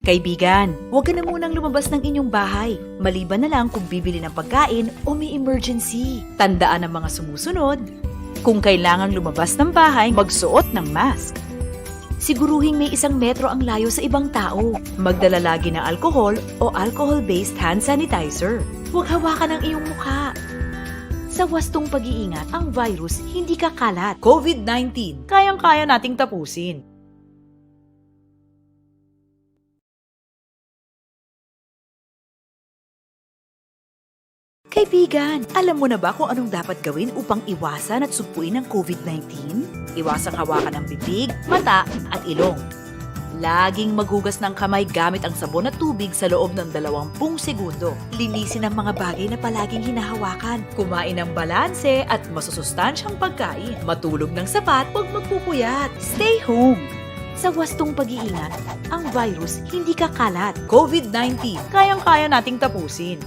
Kaibigan, huwag ka na munang lumabas ng inyong bahay, maliban na lang kung bibili ng pagkain o may emergency. Tandaan ang mga sumusunod. Kung kailangang lumabas ng bahay, magsuot ng mask. Siguruhing may 1 metro ang layo sa ibang tao. Magdala lagi ng alcohol o alcohol-based hand sanitizer. Huwag hawakan ang iyong mukha. Sa wastong pag-iingat, ang virus hindi kakalat. COVID-19, kayang-kaya nating tapusin. Kaibigan, alam mo na ba kung anong dapat gawin upang iwasan at sugpuin ang COVID-19? Iwasang hawakan ang bibig, mata at ilong. Laging maghugas ng kamay gamit ang sabon at tubig sa loob ng 20 segundo. Linisin ang mga bagay na palaging hinahawakan. Kumain ng balanse at masusustansyang pagkain. Matulog ng sapat, huwag magpupuyat. Stay home! Sa wastong pag-iingat, ang virus hindi kakalat. COVID-19, kayang-kaya nating tapusin.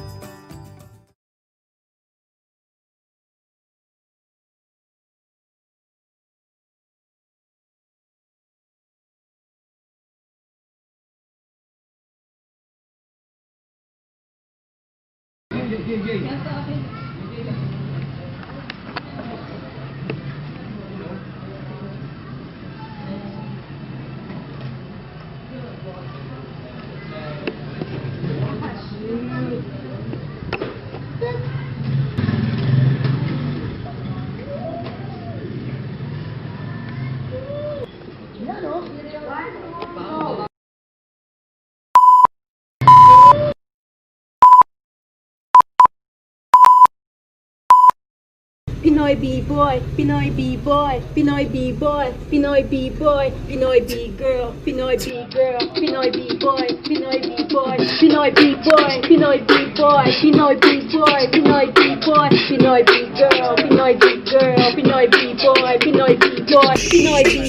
Pinoy B-boy, Pinoy B-boy, Pinoy B-boy, Pinoy B-boy, Pinoy B-girl, Pinoy B-girl, Pinoy B-boy, Pinoy B-boy, Pinoy B-boy, Pinoy B-boy, Pinoy B-boy, Pinoy B-boy, Pinoy B-girl, Pinoy B-girl, Pinoy B-boy, Pinoy B-boy, Pinoy B-boy, Pinoy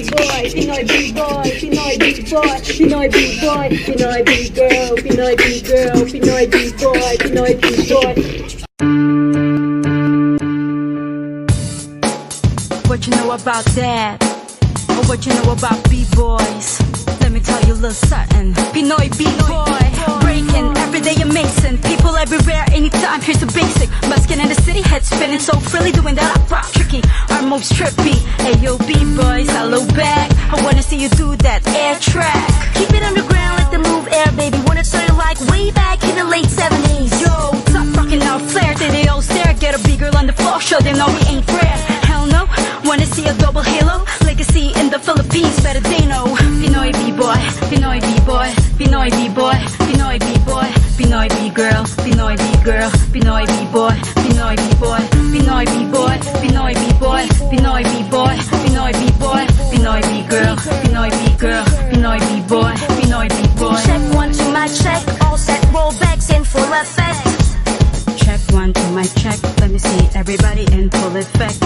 B-boy, Pinoy B-boy, Pinoy B-boy, Pinoy B-girl, Pinoy B-girl, Pinoy B-boy, Pinoy B-boy. What you know about that? Or what you know about B-boys? Let me tell you a little something. Pinoy B-boy, breaking, everyday amazing. People everywhere, anytime, here's the basic. Busking in the city, head spinning so freely, doing that rock tricky, our most trippy. Ayo B-boys, hello back. I wanna see you do that air track. Keep it underground, let them move air, baby. Wanna start it like way back in the late 70s. Yo, top rocking out flair, they all stare. Get a big girl on the floor, show they know we ain't rare. Hell no, wanna see a double halo? Legacy in the Philippines, better they know. Pinoy B-boy, Pinoy B-boy, Pinoy B-boy, Pinoy B-boy, Pinoy B-girl, Pinoy B-girl, Pinoy B-boy, Pinoy B-boy, Pinoy B-boy, Pinoy B-boy, Pinoy B-boy, Pinoy B-boy, Pinoy B-girl, Pinoy B-girl, Pinoy B-boy, Pinoy B-boy. Check 1, 2, my check, all set, roll backs in full effect. Check 1, 2, my check, let me see everybody in full effect.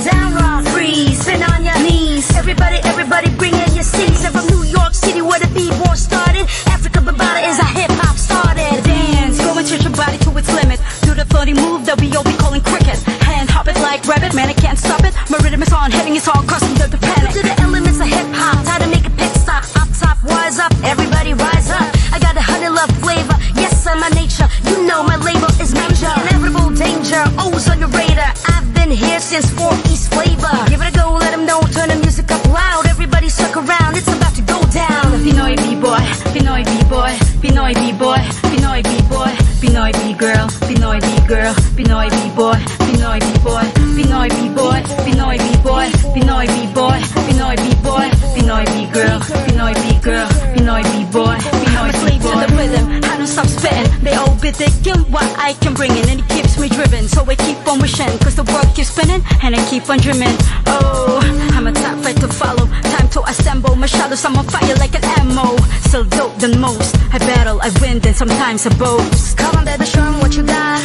Down raw, freeze, spin on your knees. Everybody, everybody bring in your C's. I'm from New York City where the B-boy started. Africa Bambaataa is a hip-hop started. Dance, go and stretch your body to its limit. Do the floating move that we all be calling cricket. Hand hop it like rabbit, man I can't stop it. My rhythm is on, heading is on, crossing the panic. To the elements of hip-hop, time to make a pit stop. Up top, wise up, everybody rise up. I got a honey love flavor, yes I'm my nature. You know my label is major. Inevitable danger, O's on your radar. I've been here since 4 East flavor. Give it a go, let them know, turn the music up loud. Everybody suck around, it's about to go down. Pinoy B-boy, Pinoy B-boy, Pinoy B-boy, Pinoy B-boy, Pinoy B-girl, Pinoy B-girl, Pinoy B-boy, Pinoy B-boy, Pinoy B-boy, Pinoy B-boy, Pinoy B-boy, Pinoy B-boy, Pinoy B-girl, Pinoy B-girl, Pinoy B-boy, Pinoy B-boy. To the rhythm, I don't stop spitting. They all be thinking what I can bring in, and it keeps me driven. So I keep on wishing, cause the world keeps spinning, and I keep on dreaming. Oh, I'm a top right to follow. Time to assemble my shadows, I'm on fire like an ammo. Still dope than most. I battle, I win, then sometimes I boast. Come on baby, show 'em what you got.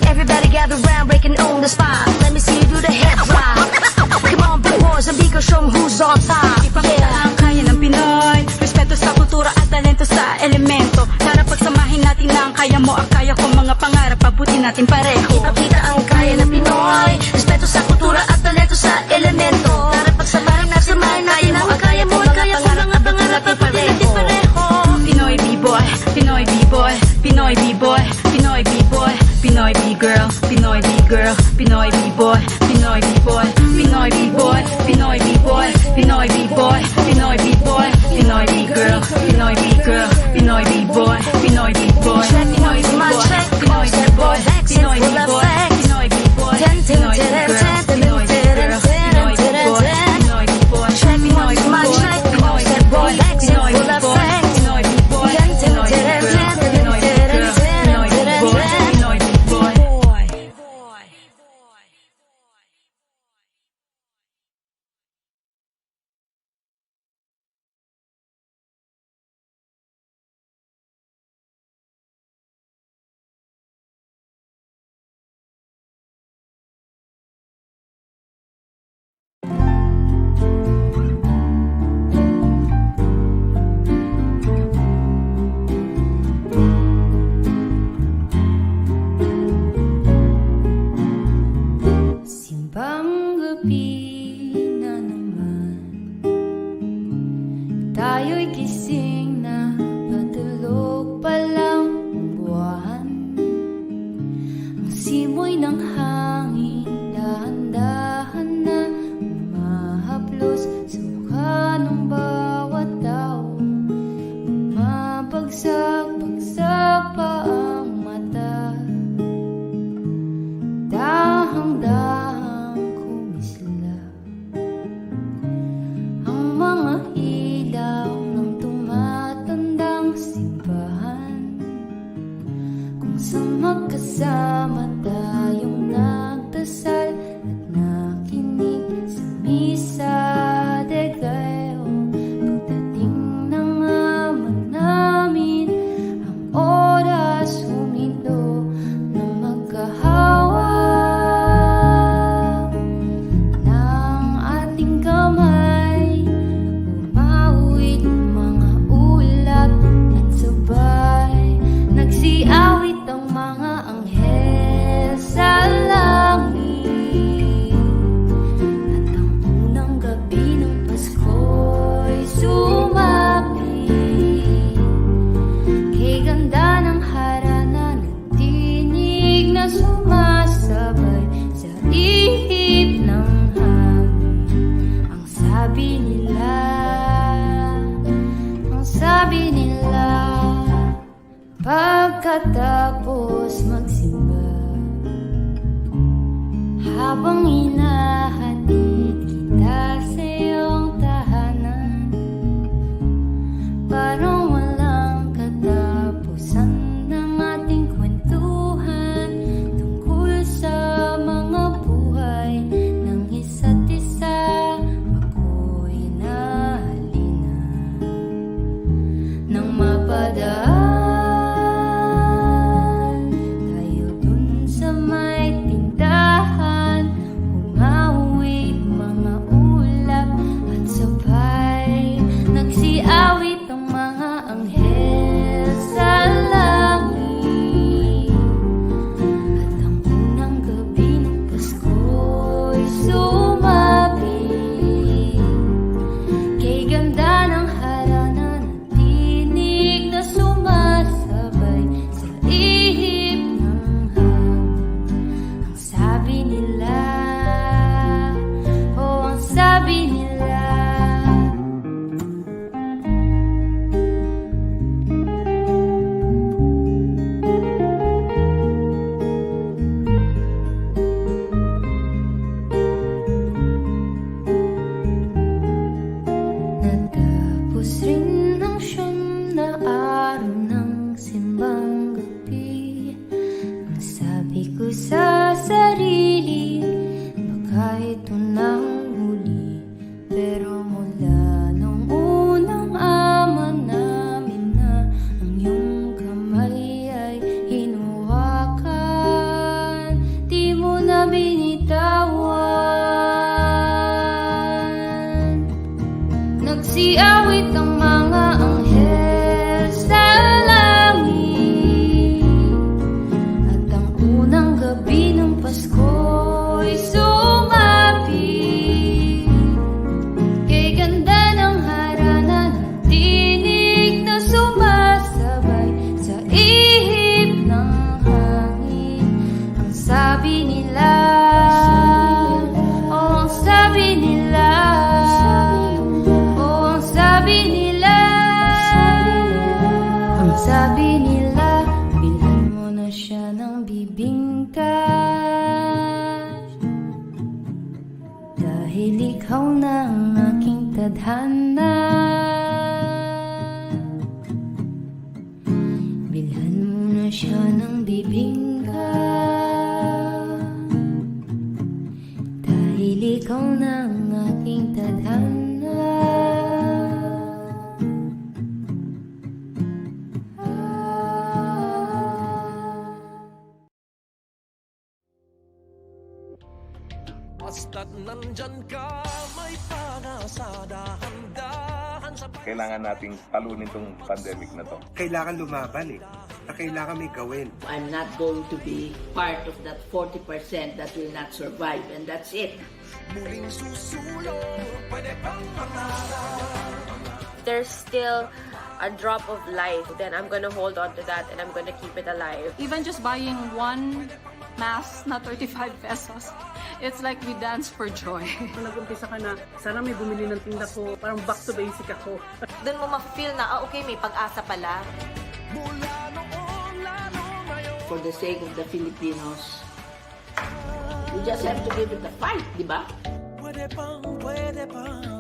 Everybody gather round, breaking on the spot. Let me see you do the hip drop. Come on big boys, and big show 'em who's on top. Ipakita ang kaya ng Pinoy. Respeto sa kultura at talento sa elemento. Tara pagsamahin natin na ang kaya mo, ang kaya ko, mga pangarap, pabuti natin pareho. Ipakita ang kaya ng Pinoy. Respeto sa kultura at talento sa elemento. Tara pagsamahin natin na ang kaya mo, ang kaya mo, ang kaya ko, mga pangarap, pabuti natin pareho. Pinoy B Pinoy B-boy, Pinoy B-boy, Pinoy B-boy, Pinoy B-boy, Pinoy B-boy, Pinoy B-boy, Pinoy B-girl, Pinoy B-girl, Pinoy B-boy, Pinoy B-boy, Check Pinoy once my B-boy, check, Pinoy close that boy, B-boy, vaccine Pinoy full of B-boy, facts. Pinoy B-boy, Ten, ten, Pinoy ten, B-girl, ten, ten, Pinoy ten, B-girl, ten, Pinoy ten, B-boy, ten. Pinoy B-boy, Check Pinoy once my B-boy, check, Pinoy close that boy, B-boy, vaccine Pinoy full of B-boy, facts. Pinoy B-boy, Ten, ten, Pinoy ten, B-girl, ten, ten, Pinoy ten, B-girl, ten, Pinoy ten, B-boy, ten. Pinoy B-boy. Simbang gabi na naman, tayo'y gising na, patulog pa lang ang buwan. Ang simoy ng hangin, dahan-dahan na umahaplos sa mukha ng bawat tao. Mabagsak-bagsak pa ang mata, dahang-dahang kumislap ang mga ilaw ng tumatandang simbahan, kung saan magkasama tayong nagdasal at nakinig sa misa de Gallo. Pagdating ng ama namin, ang oras huminto na magkahawak ng ating kamay. Umawit mga ulap at sabay nagsiawit ang mga anghel sa langit. At ang unang gabi ng Pasko'y sumapit, kay ganda ng harana ng tinig na sumasabay sa ihip ng hangin. Ang sabi nila, pagkatapos magsimba, habang inahatid kita sa iyong tahanan, parang walang katapusan ng ating kwentuhan tungkol sa mga buhay ng isa't isa. Ako'y nahalina nang mapadaan tayo dun sa may tindahan. Umawit mga ulap at sabay nagsiawit ang mga anghel sa langit. At ang unang gabi ng Pasko'y sumapit, kay ganda ng harana ng tinig na ikaw na ang aking tadhana. Bilhan mo na siya ng bibingka, dahil ikaw na ang aking tadhana. Basta't nandyan ka, may pag-asa, dahan-dahan sa Kailangan nating talunin tong pandemic na to. Kailangan lumaban na kailangan may gawin. I'm not going to be part of that 40% that will not survive, and that's it. muling susulong, pwede pang mangarap. There's still a drop of life, then I'm gonna hold on to that and I'm gonna keep it alive. Even just buying one mask na 35 pesos, it's like we dance for joy. Nag-umpisa ka na, sana may bumili ng tinda ko, parang back to basic ako. Doon mo ma-feel na, okay, may pag-asa pala. Mula noon, lalo ngayon. For the sake of the Filipinos, we just have to give it a fight, di ba? Pwede pang mangarap.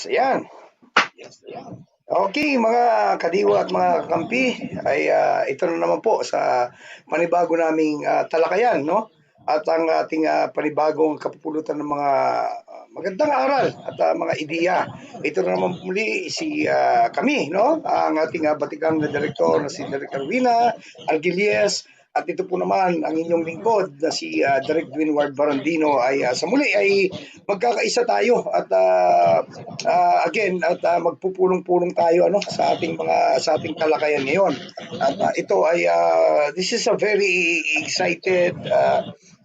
Yes, ayan. Okay, mga kadiwa at mga kampi, ay ito na naman po sa panibago naming talakayan, no? At ang ating panibagong kapupulutan ng mga magandang aral at mga ideya. Ito na naman muli si kami, no? Ang ating batikang na direktor na si Direk Arwina Argilies. At ito po naman ang inyong lingkod na si Direk Dwinward Barandino ay sa muli ay magkakaisa tayo at again at magpupulong-pulong tayo ano sa ating talakayan ngayon. At ito ay this is a very excited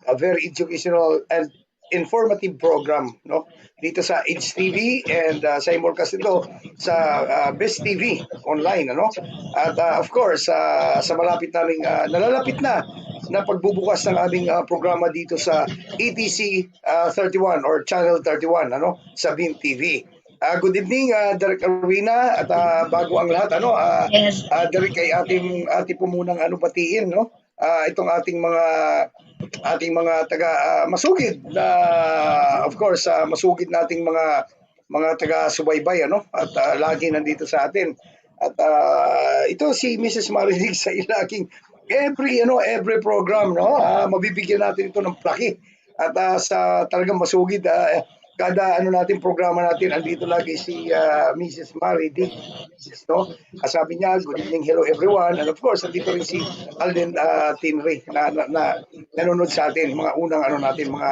a very educational and informative program no dito sa Edge TV and simulcast ito sa Best TV online ano at of course sa malapit naming nalalapit na pagbubukas ng aming programa dito sa ETC 31 or Channel 31 ano sa Beam TV. Good evening Direk Arwina at bago ang lahat ano Direk ay ating po munang batiin no itong ating mga taga masugid na of course masugid nating mga taga subaybay ano at lagi nandito sa atin at ito si Mrs. Marinig sa ilaking every program no mabibigyan natin ito ng plaki at sa talagang masugid kada natin programa natin andito lagi si Mrs. Marinig no sabi niya good evening hello everyone and of course andito rin si Alden Tinri na nanonood sa atin mga unang natin mga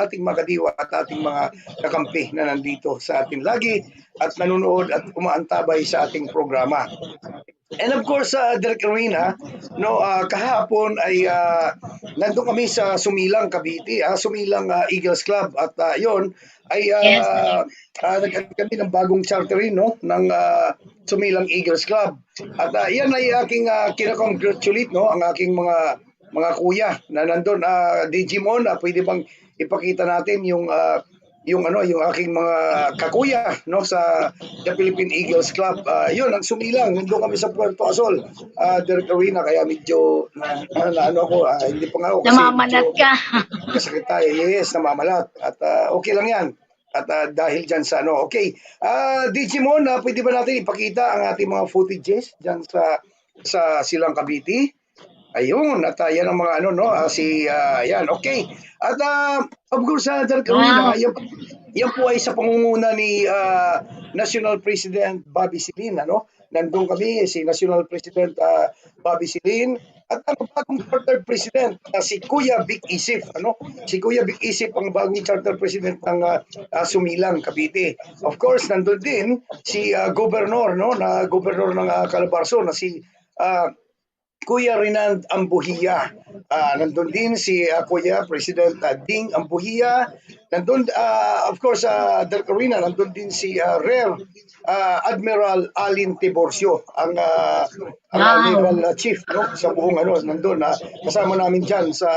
ating mga kadiwa at ating mga kakampi na nandito sa atin lagi at nanonood at umaantabay sa ating programa. And of course, Direk Arwina, no, kahapon ay nandun kami sa Sumilang, Cavite, Sumilang Eagles Club at yon ay nagkaroon kami ng bagong charterin no, ng Sumilang Eagles Club. At yan ay aking kinakongratulate no, ang aking mga kuya na nandun. Digimon, pwede bang ipakita natin yung aking mga kakuya no sa The Philippine Eagles Club. Yun ang Sumilang nandun kami sa Puerto Azul. Direk Arwina kaya medyo hindi pa nga ako kasi Namamalat ka. Kasakit tayo. Yes, namamalat. At okay lang yan. At dahil dyan sa okay. Digimon, pwede ba natin ipakita ang ating mga footages dyan sa Silang Cavite? Ayun, at yan ang mga yan, okay. At of course, Direk Arwina, yan po ay sa pangunguna ni National President Bobby Silin, nandun kami, si National President Bobby Silin, at ang bagong charter president, si Kuya Vic Isip, Si Kuya Vic Isip ang bagong charter president ng Sumilang, Cavite. Of course, nandun din si Governor, na Governor ng Calabarzon, na si Kuya Renand Ambuhia. Nandun din si Kuya President Ding Ambuhia. Nandun, of course, Direk Arwina, nandun din si Rear Admiral Alin Tiborcio, ang Naval Chief sa buong nandun. Kasama namin dyan sa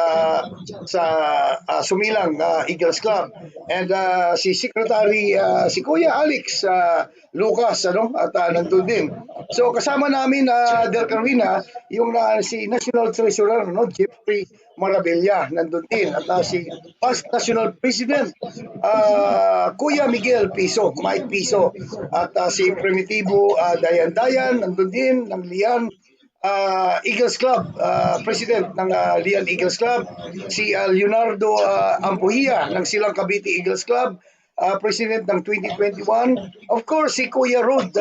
Sumilang Eagles Club. And si Secretary, si Kuya Alex Lucas, at nandun din. So kasama namin, Direk Arwina, yung si National Treasurer, Jeffrey Marabella, nandun din. At si Past National President, Kuya Miguel Piso, Mike Piso. At si Primitivo Dayan, nandun din, ng Lian Eagles Club, President ng Lian Eagles Club. Si Leonardo Ampuhia ng Silang Cavite Eagles Club, President ng 2021. Of course, si Kuya Rod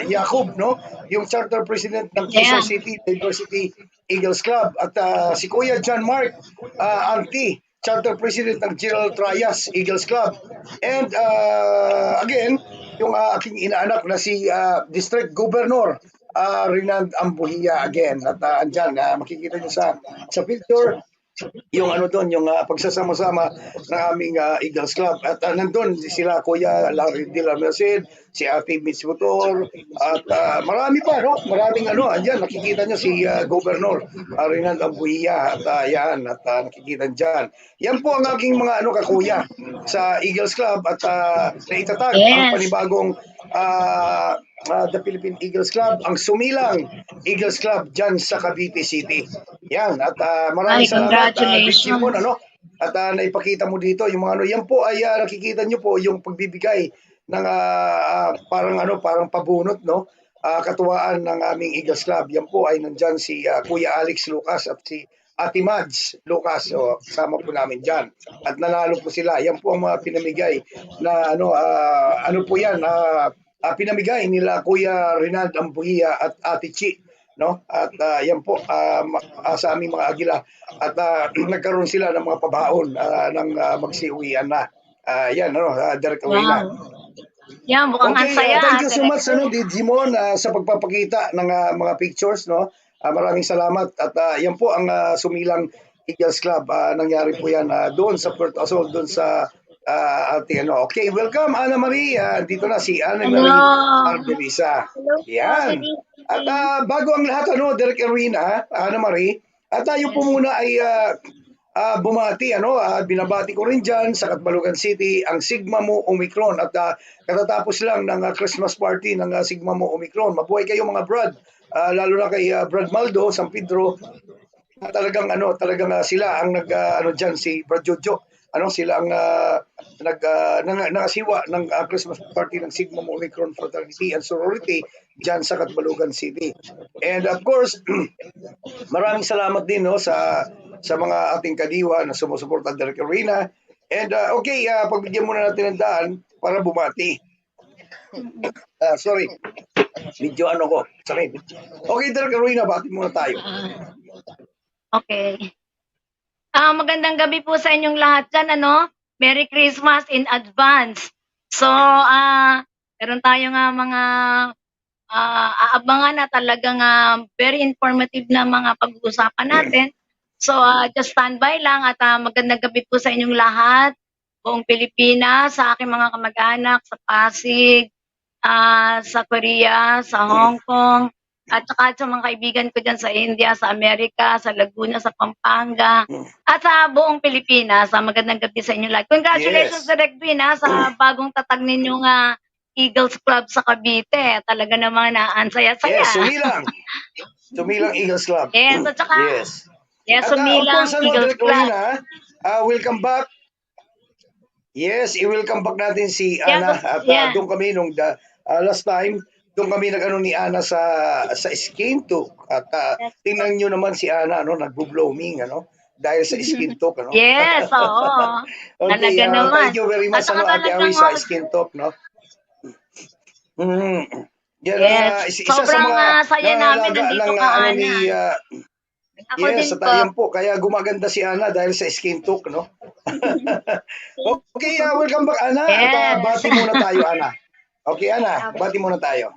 Jacob, yung Charter President ng Quezon City Diversity Eagles Club. At si Kuya John Mark Anti, Charter President ng General Trias Eagles Club. And again, yung aking inaanak na si District Governor Renand Ambuhia again. At andyan, makikita nyo sa picture, yung doon, yung pagsasama-sama ng aming Eagles Club. At nandun sila Kuya Larry de la Merced, si Ate Mitch Motor, at marami pa, maraming andyan, nakikita nyo si Governor Renand Ambuhia, at yan, at nakikita dyan. Yan po ang aking mga kakuya sa Eagles Club, at naitatag ang panibagong The Philippine Eagles Club, ang Sumilang Eagles Club dyan sa Cavite City. Yan, at maraming salamat. At naipakita mo dito yung mga yan po ay nakikita nyo po yung pagbibigay ng parang pabunot, no? Katuwaan ng aming Eagles Club. Yan po ay nandyan si Kuya Alex Lucas at si Ate Mads Lucas. So, kasama po namin dyan. At nanalo po sila. Yan po ang mga pinamigay na ano po yan, pinamigay nila Kuya Rinald Ambuhia at Ate Chi. No? At yan po sa aming mga agila. At nagkaroon sila ng mga pabaon ng magsiuwian na. Yan, Derek Alwina. Yan, mukhang ang saya. Thank you so much, Digimon, sa pagpapakita ng mga pictures, no? Maraming salamat. At yan po ang Sumilang Eagles Club. Nangyari po yan doon sa Puerto Azul, doon sa Okay, welcome, Ana Marie. Dito na si Ana Marie Ardelisa. Yan. At bago ang lahat, Derek Erwina, Ana Marie, at tayo po muna ay bumati, binabati ko rin dyan sa Catbalogan City ang Sigma Mu Omicron at katatapos lang ng Christmas party ng Sigma Mu Omicron. Mabuhay kayo mga Brad, lalo na kay Brad Maldo, San Pedro. Talagang sila ang dyan, si Brad Jojo. Sila ang nangasiwa ng Christmas party ng Sigma Mu Omicron Fraternity and Sorority dyan sa Catbalogan City. And of course, maraming salamat din sa mga ating kadiwa na sumusuporta Derek Arena. And pagbigyan muna natin ng daan para bumati. Sorry. Medyo ko. Sorry. Okay, Derek Arena, bati muna tayo. Okay. Magandang gabi po sa inyong lahat dyan, Merry Christmas in advance. So, meron tayong mga aabangan na talagang very informative na mga pag-uusapan natin. So, just stand by lang at magandang gabi po sa inyong lahat, buong Pilipinas, sa aking mga kamag-anak, sa Pasig, sa Korea, sa Hong Kong, at saka sa mga kaibigan ko dyan sa India, sa Amerika, sa Laguna, sa Pampanga, at sa buong Pilipinas. Magandang gabi sa inyo lahat. Congratulations, Direk Dwayne, sa bagong tatag ninyong Eagles Club sa Cavite. Talaga namang saya-saya. Yes, Sumilang Eagles Club. Yes, at saka, At Sumilang Eagles Club. Welcome back. Yes, i-welcome back natin si Ana. At doon kami nung last time, doon kami ni Ana sa skin talk. At tingnan nyo naman si Ana, nagbo-blooming, dahil sa skin talk, Yes, oo. Okay, Talaga naman. Thank you very much, Ate Ari, sa skin talk, Yan, Yes. isa sa Sobrang mga saya namin nandito ka, Ana. Ako yes, din at yan po. Kaya gumaganda si Ana dahil sa skin talk, Okay, welcome back, Ana. At bati muna tayo, Ana. Okay, Ana, bati muna tayo.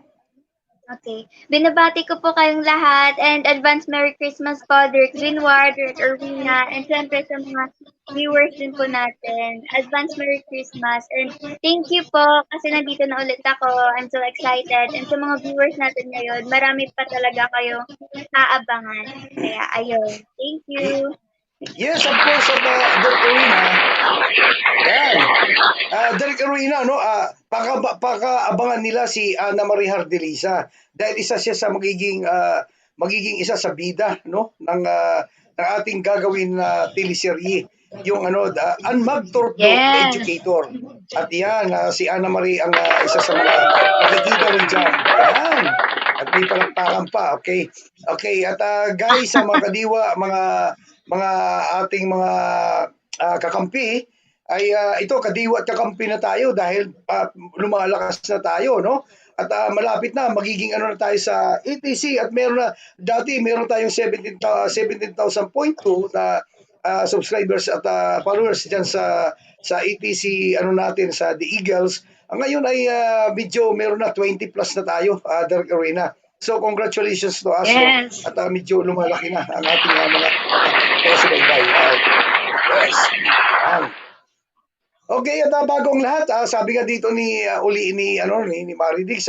Okay. Binabati ko po kayong lahat and advance Merry Christmas po, Direk Jinwar, Direk Erwina, and syempre sa mga viewers din po natin. Advance Merry Christmas and thank you po kasi nandito na ulit ako. I'm so excited. And sa mga viewers natin ngayon, marami pa talaga kayong aabangan. Kaya ayun. Thank you. Yes, of course, Derek Arena. Yan. Derek Arena, pakaabangan nila si Ana Marie Ardelisa dahil isa siya sa magiging isa sa bida, ng ating gagawin na teleserye, yung Unmag Tordo Educator. At yan, si Ana Marie ang isa sa mga makikita rin dyan. Yan. At may palakpakan pa, okay? Okay, at guys, sa mga kadiwa, mga ating mga kakampi ay ito kadiwa at kakampi na tayo dahil lumalakas na tayo, at malapit na magiging na tayo sa ETC at meron tayong 17,000.2 na subscribers at followers diyan sa ETC natin sa The Eagles. Ngayon ay medyo meron na 20 plus na tayo, Derek Arena. So congratulations to us. Yes. At medyo lumalaki na ang ating mga subaybay. Yes. Okay, at bagong lahat, sabi nga dito ni Mari Dix,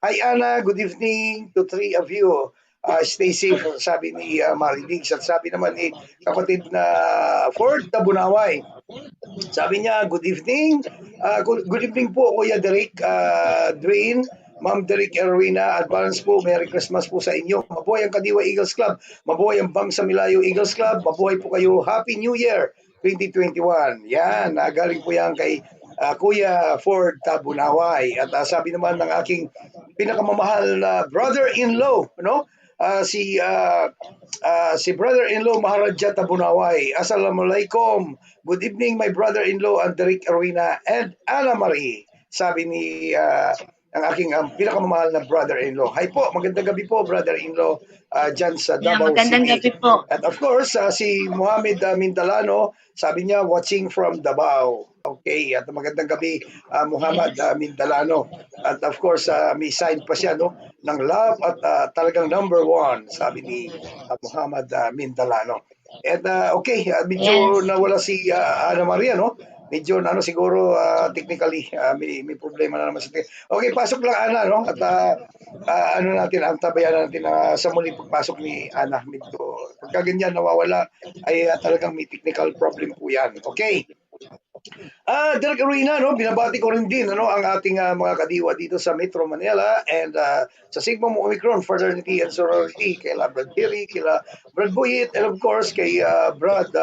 Hi Ana, good evening to three of you. Stay safe, sabi ni Mari Dix. At sabi naman ni kapatid na Ford Tabunaway. Sabi niya, good evening. Good evening po, Kuya Derek, Dwayne, Ma'am Derek Erwina, advance po, Merry Christmas po sa inyo. Mabuhay ang Kadiwa Eagles Club, mabuhay ang Bangsa Milayo Eagles Club, mabuhay po kayo, Happy New Year 2021. Yan, galing po yan kay Kuya Ford Tabunaway. At sabi naman ng aking pinakamamahal na brother-in-law, no? Si brother-in-law Maharaja Tabunaway. Assalamualaikum. Good evening, my brother-in-law Derek Erwina and Ana Marie. Sabi ni ang aking pinakamamahal na brother-in-law. Hi po, magandang gabi po, brother-in-law dyan sa Davao magandang City. gabi po. At of course, si Mohamed Mindalano, sabi niya, watching from Davao. Okay, at magandang gabi, Muhammad Mindalano. At of course, may sign pa siya, no, ng love at talagang number one, sabi ni Muhammad Mindalano. And okay, medyo nawala si Ana Maria, no? Medyo siguro technically may problema na naman sa okay, pasok lang Ana, no? At ano natin, antabayan natin sa muling pagpasok ni Ana. Medyo pagka ganyan nawawala ay talagang may technical problem po yan. Okay. Derek Arena, no, binabati ko rin din ang ating mga kadiwa dito sa Metro Manila and sa Sigma Mu Omicron Fraternity and Sorority, kay Brad Terry, kay Brad Buyit, and of course kay Brad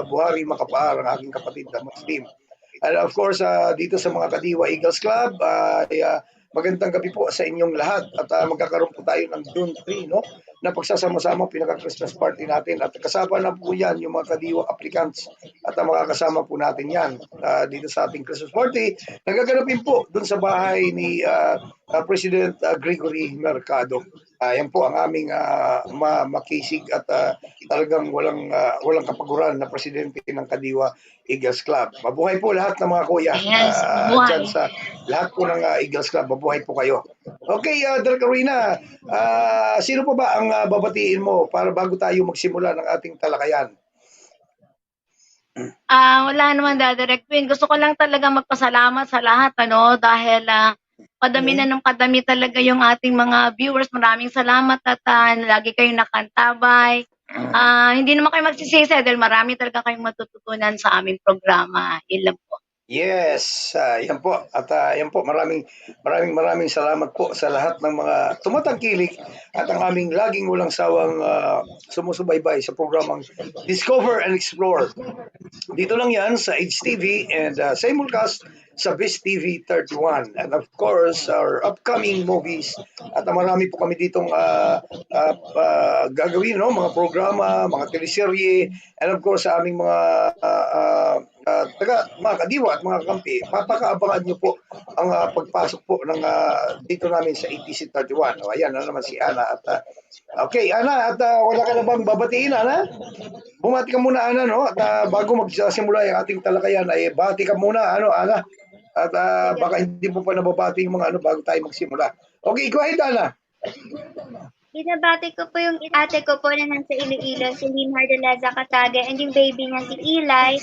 Buhari Makapaar, ang aking kapatid na Muslim. And of course, dito sa mga kadiwa Eagles Club, magandang gabi po sa inyong lahat at magkakaroon po tayo ng June 3, no, na pagsasama-sama pinaka-Christmas party natin at kasama na po yan yung mga kadiwa applicants at mga kasama po natin yan dito sa ating Christmas party. Nagaganapin po dun sa bahay ni President Gregory Mercado. Yan po ang aming makisig at talagang walang kapaguran na presidente ng Kadiwa Eagles Club. Mabuhay po lahat ng mga kuya dyan sa lahat po ng Eagles Club. Mabuhay po kayo. Okay, Derek Arena, sino po ba ang babatiin mo para bago tayo magsimula ng ating talakayan? Wala naman, Direct Queen. Gusto ko lang talaga magpasalamat sa lahat, dahil kadami na nung kadami talaga yung ating mga viewers. Maraming salamat at lagi kayong nakantabay. Hindi naman kayo magsisisi dahil marami talaga kayong matututunan sa aming programa. Yun lang po. Yes, yan po. At yan po, maraming salamat po sa lahat ng mga tumatangkilik at ang aming laging walang sawang sumusubaybay sa programang Discover and Explore. Dito lang yan sa HTV and simulcast sa Viz TV 31. And of course, our upcoming movies. At marami po kami ditong gagawin, no? Mga programa, mga teleserye, and of course, sa aming mga mga kadiwa at mga kampi, papakaabangan nyo po ang pagpasok po ng dito namin sa ATC 31. O, ayan na naman si Ana. At, okay, Ana, at wala ka na bang babatiin, Ana? Bumati ka muna, Ana, no? At bago magsimula yung ating talakayan, ay bati ka muna, Ana? At baka hindi mo pa nababati yung mga bago tayo magsimula. Okay, go ahead, Ana. Binabati ko po yung ate ko po na nasa Iloilo, si Limar de la Zacataga, and yung baby niya si Eli,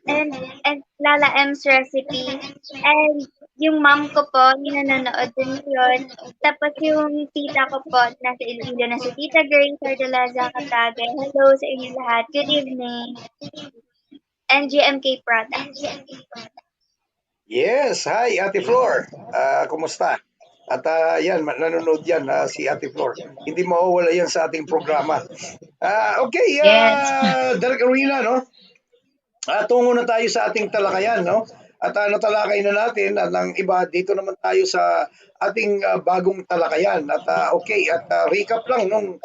and Lala M's recipe, and yung mom ko po, yung nanonood din yun. Tapos yung tita ko po, nasa Iloilo na si Tita Grace de la Zacataga. Hello sa inyo lahat. Good evening. And GMK Prada. Yes, hi Ate Flor. Kumusta? At yan, nanonood yan si Ate Flor. Hindi mawawala yan sa ating programa. Okay, Derek Arena, no? Tungo na tayo sa ating talakayan, no? At natalakay na natin ng iba. Dito naman tayo sa ating bagong talakayan. At okay, at recap lang nung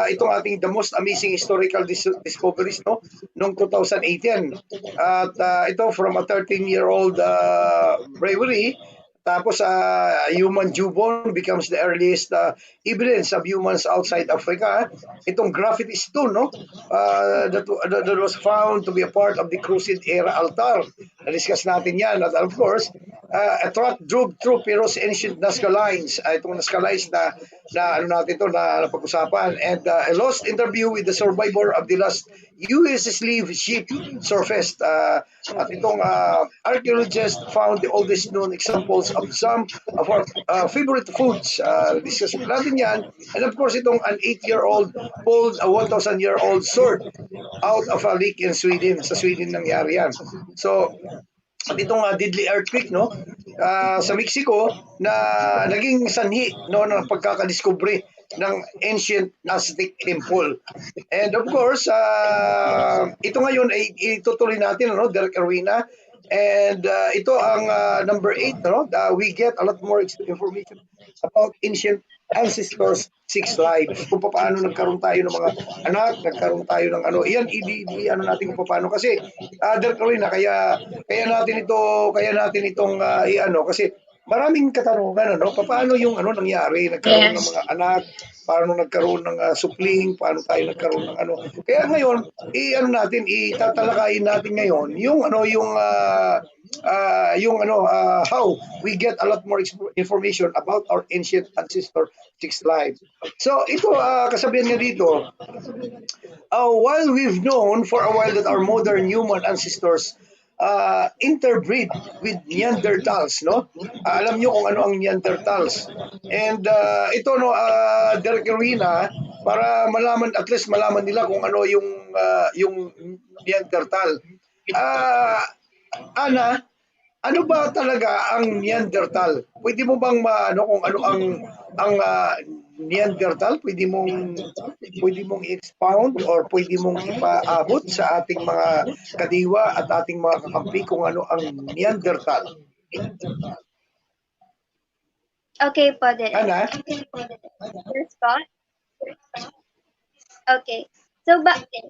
itong ating The Most Amazing Historical Discoveries, no? Noong 2018. At ito from a 13-year-old bravery. Tapos, human jawbone becomes the earliest evidence of humans outside Africa. Itong graffiti stone, no? That was found to be a part of the Crusade era altar. Na-discuss natin yan. At of course, a truck drove through Peru's ancient Nazca lines. Itong Nazca lines na natin ito na napag-usapan. And a lost interview with the survivor of the last US slave ship surfaced. At itong archaeologists found the oldest known examples of some of our favorite foods. Discuss natin yan. And of course, itong an 8-year-old pulled a 1,000-year-old sword out of a lake in Sweden. Sa Sweden nangyari yan. So, at itong deadly earthquake, no? Sa Mexico na naging sanhi, no, ng pagkakadiscovery ng ancient Aztec temple. And of course, ito ngayon ay itutuloy natin, no, Derek Arena, And ito ang number 8, no? We get a lot more information about ancient ancestors' 6 lives. Kung paano nagkaroon tayo ng mga anak, nagkaroon tayo ng ano. Iyan, ano natin kung paano. Kasi, Direk Rowena, kaya natin itong i-ano. Kasi maraming katanungan, ano? Paano yung ano nangyari? Nagkaroon ng mga anak, paano nagkaroon ng supling, paano tayo nagkaroon ng ano. Kaya ngayon, i-ano natin, itatalakayin natin ngayon yung ano how we get a lot more information about our ancient ancestor 6 lives. So ito kasabihan nga dito, while we've known for a while that our modern human ancestors interbreed with Neanderthals, no? Alam nyo kung ano ang Neanderthals. And ito, no, Direk Rowena, para malaman, at least malaman nila kung ano yung Neanderthal. Ana, ano ba talaga ang Neanderthal? Pwede mo bang maano kung ano ang Neanderthal? Pwede mong i-expound or pwede mong ipaabot sa ating mga kadiwa at ating mga kakampi kung ano ang Neanderthal? Okay po, Direk. Ana? First po? Okay. So,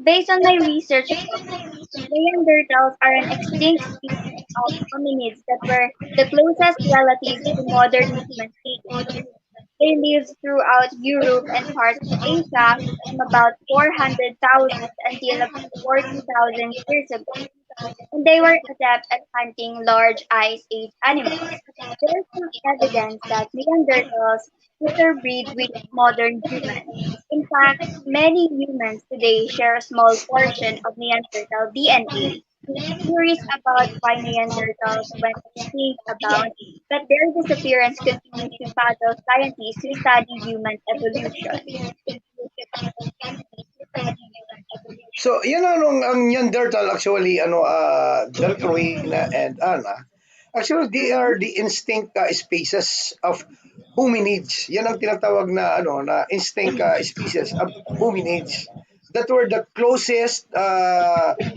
based on my research, Neanderthals are an extinct species of hominids that were the closest relatives to modern human beings. They lived throughout Europe and parts of Asia from about 400,000 until about 40,000 years ago. And they were adept at hunting large ice age animals. There is some evidence that Neanderthals interbreed with modern humans. In fact, many humans today share a small portion of Neanderthal DNA. Theories about why Neanderthals went extinct abound, but their disappearance continues to puzzle scientists who study human evolution. So, yan ang Neanderthal actually, Direk Rowena and Ana. Actually, they are the instinct species of hominids. Yan ang tinatawag na instinct species of hominids that were the closest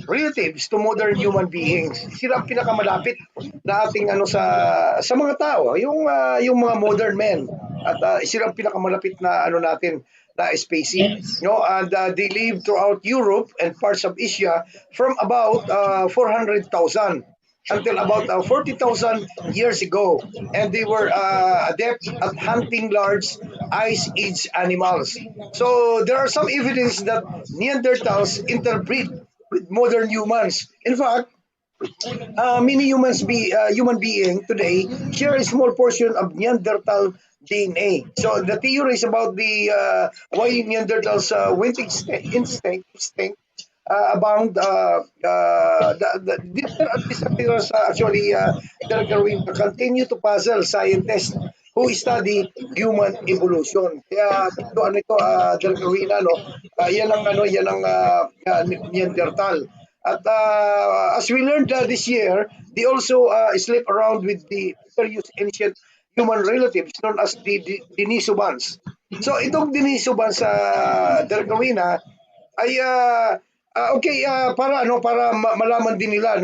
relatives to modern human beings. Sila ang pinakamalapit na ating sa mga tao, yung mga modern men. At sila ang pinakamalapit na natin na species, no? And they live throughout Europe and parts of Asia from about 400,000 until about 40,000 years ago, and they were adept at hunting large ice age animals. So there are some evidence that Neanderthals interbreed with modern humans. In fact, many human beings today share a small portion of Neanderthal DNA. So the theories about the why Neanderthals went extinct abound. The disappearance actually continue to puzzle scientists who study human evolution. Kaya ito Direk Rowena, yan ang Neanderthal. At as we learned this year, they also sleep around with the various ancient human relatives known as the Denisovans. So itong Denisovans sa Direk Rowena ay para malaman din nila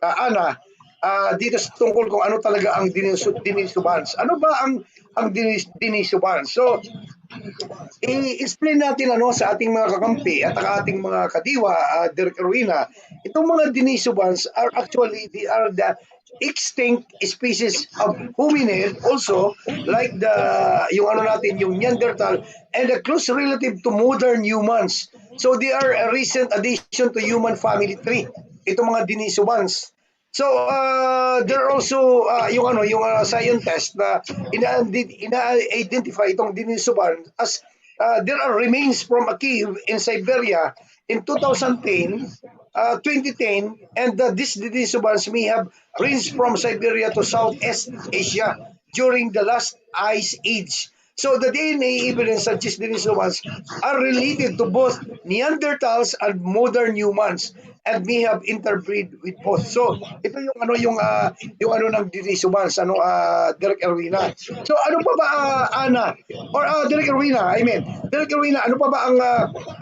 Ana dito tungkol kung ano talaga ang Denisovans. Ano ba ang Denisovans? So i-explain natin sa ating mga kakampi at ating mga kadiwa, Direk Rowena, itong mga Denisovans are actually the extinct species of hominid also, like yung Neanderthal, and a close relative to modern humans. So they are a recent addition to human family tree, itong mga Denisovans. So there are also yung scientists na ina-identify itong Denisovan as there are remains from a cave in Siberia in 2010, and these Denisovans may have ranged from Siberia to Southeast Asia during the last ice age. So the DNA evidence suggests Denisovans are related to both Neanderthals and modern humans and may have interbreed with both. So ito yung ng Denisovans, Direk Rowena. So ano pa ba Ana or Direk Rowena, Direk Rowena, ano pa ba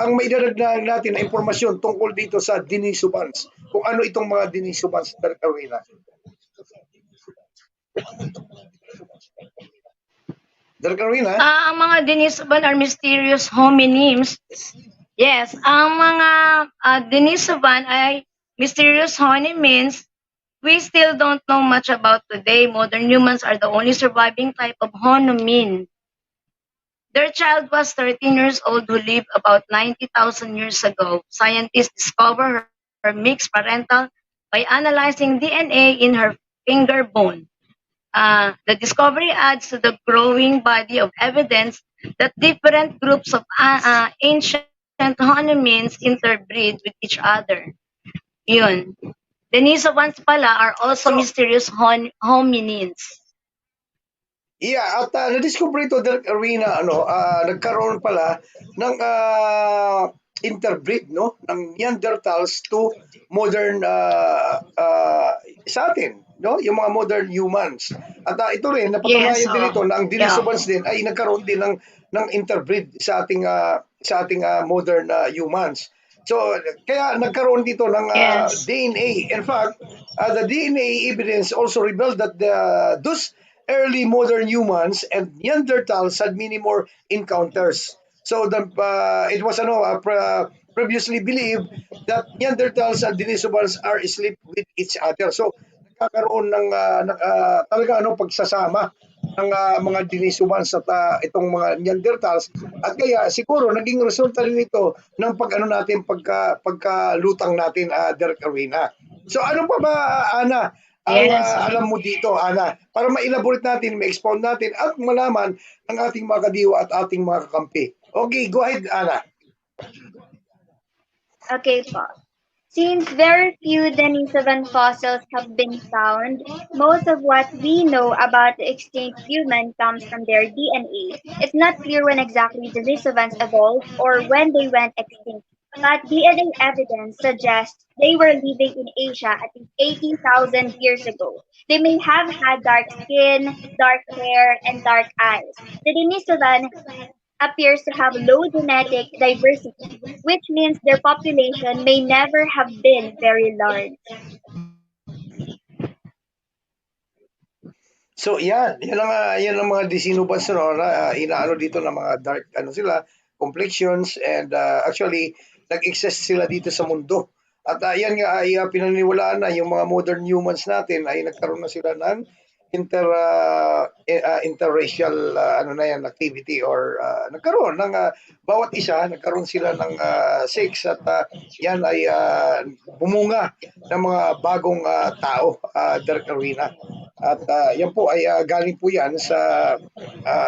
ang maidadagdag natin na impormasyon tungkol dito sa Denisovans? kung ano itong mga Denisovans, Direk Arwina. Direk Arwina? Ang mga Denisovan are mysterious homonyms. Yes, ang mga Denisovan ay mysterious homonyms. We still don't know much about today. Modern humans are the only surviving type of hominin. Their child was 13 years old who lived about 90,000 years ago. Scientists discovered her mixed parental by analyzing DNA in her finger bone. The discovery adds to the growing body of evidence that different groups of ancient hominins interbreed with each other. Yun. Denisovans pala are also mysterious hominins. Yeah, at na-discover ito, Direk Arwina, nagkaroon pala ng interbreed, no, ng Neanderthals to modern sa atin, no, yung mga modern humans. At ito rin napatunayan din ito na ang Denisovans din ay nagkaroon din ng interbreed sa ating modern humans. So kaya nagkaroon dito ng DNA. In fact, the DNA evidence also revealed that those early modern humans and Neanderthals had many more encounters. So it was previously believed that Neanderthals and Denisovans are asleep with each other. So nagkakaroon ng talaga pagsasama ng mga Denisovans at itong mga Neanderthals, at kaya siguro naging resulta rin ito ng pagkalutang natin, Direk Arwina. So ano pa ba, Ana, ang alam mo dito, Ana, para ma-elaborate natin, ma-expound natin at malaman ng ating mga kadiwa at ating mga kakampi? Okay, go ahead, Ana. Okay po. Since very few Denisovan fossils have been found, most of what we know about the extinct human comes from their DNA. It's not clear when exactly Denisovans evolved or when they went extinct, but DNA evidence suggests they were living in Asia at least 80,000 years ago. They may have had dark skin, dark hair, and dark eyes. The Denisovan appears to have low genetic diversity, which means their population may never have been very large. So yan ang mga Denisovans na inaano dito ng mga dark sila complexions, and actually nag-exist sila dito sa mundo. At yan nga ay pinaniniwalaan na yung mga modern humans natin ay nagkaroon na sila ng interracial activity, or nagkaroon ng bawat isa nagkaroon sila ng sex, at yan ay bumunga ng mga bagong tao, Direk Arwina. At yan po ay galing po yan sa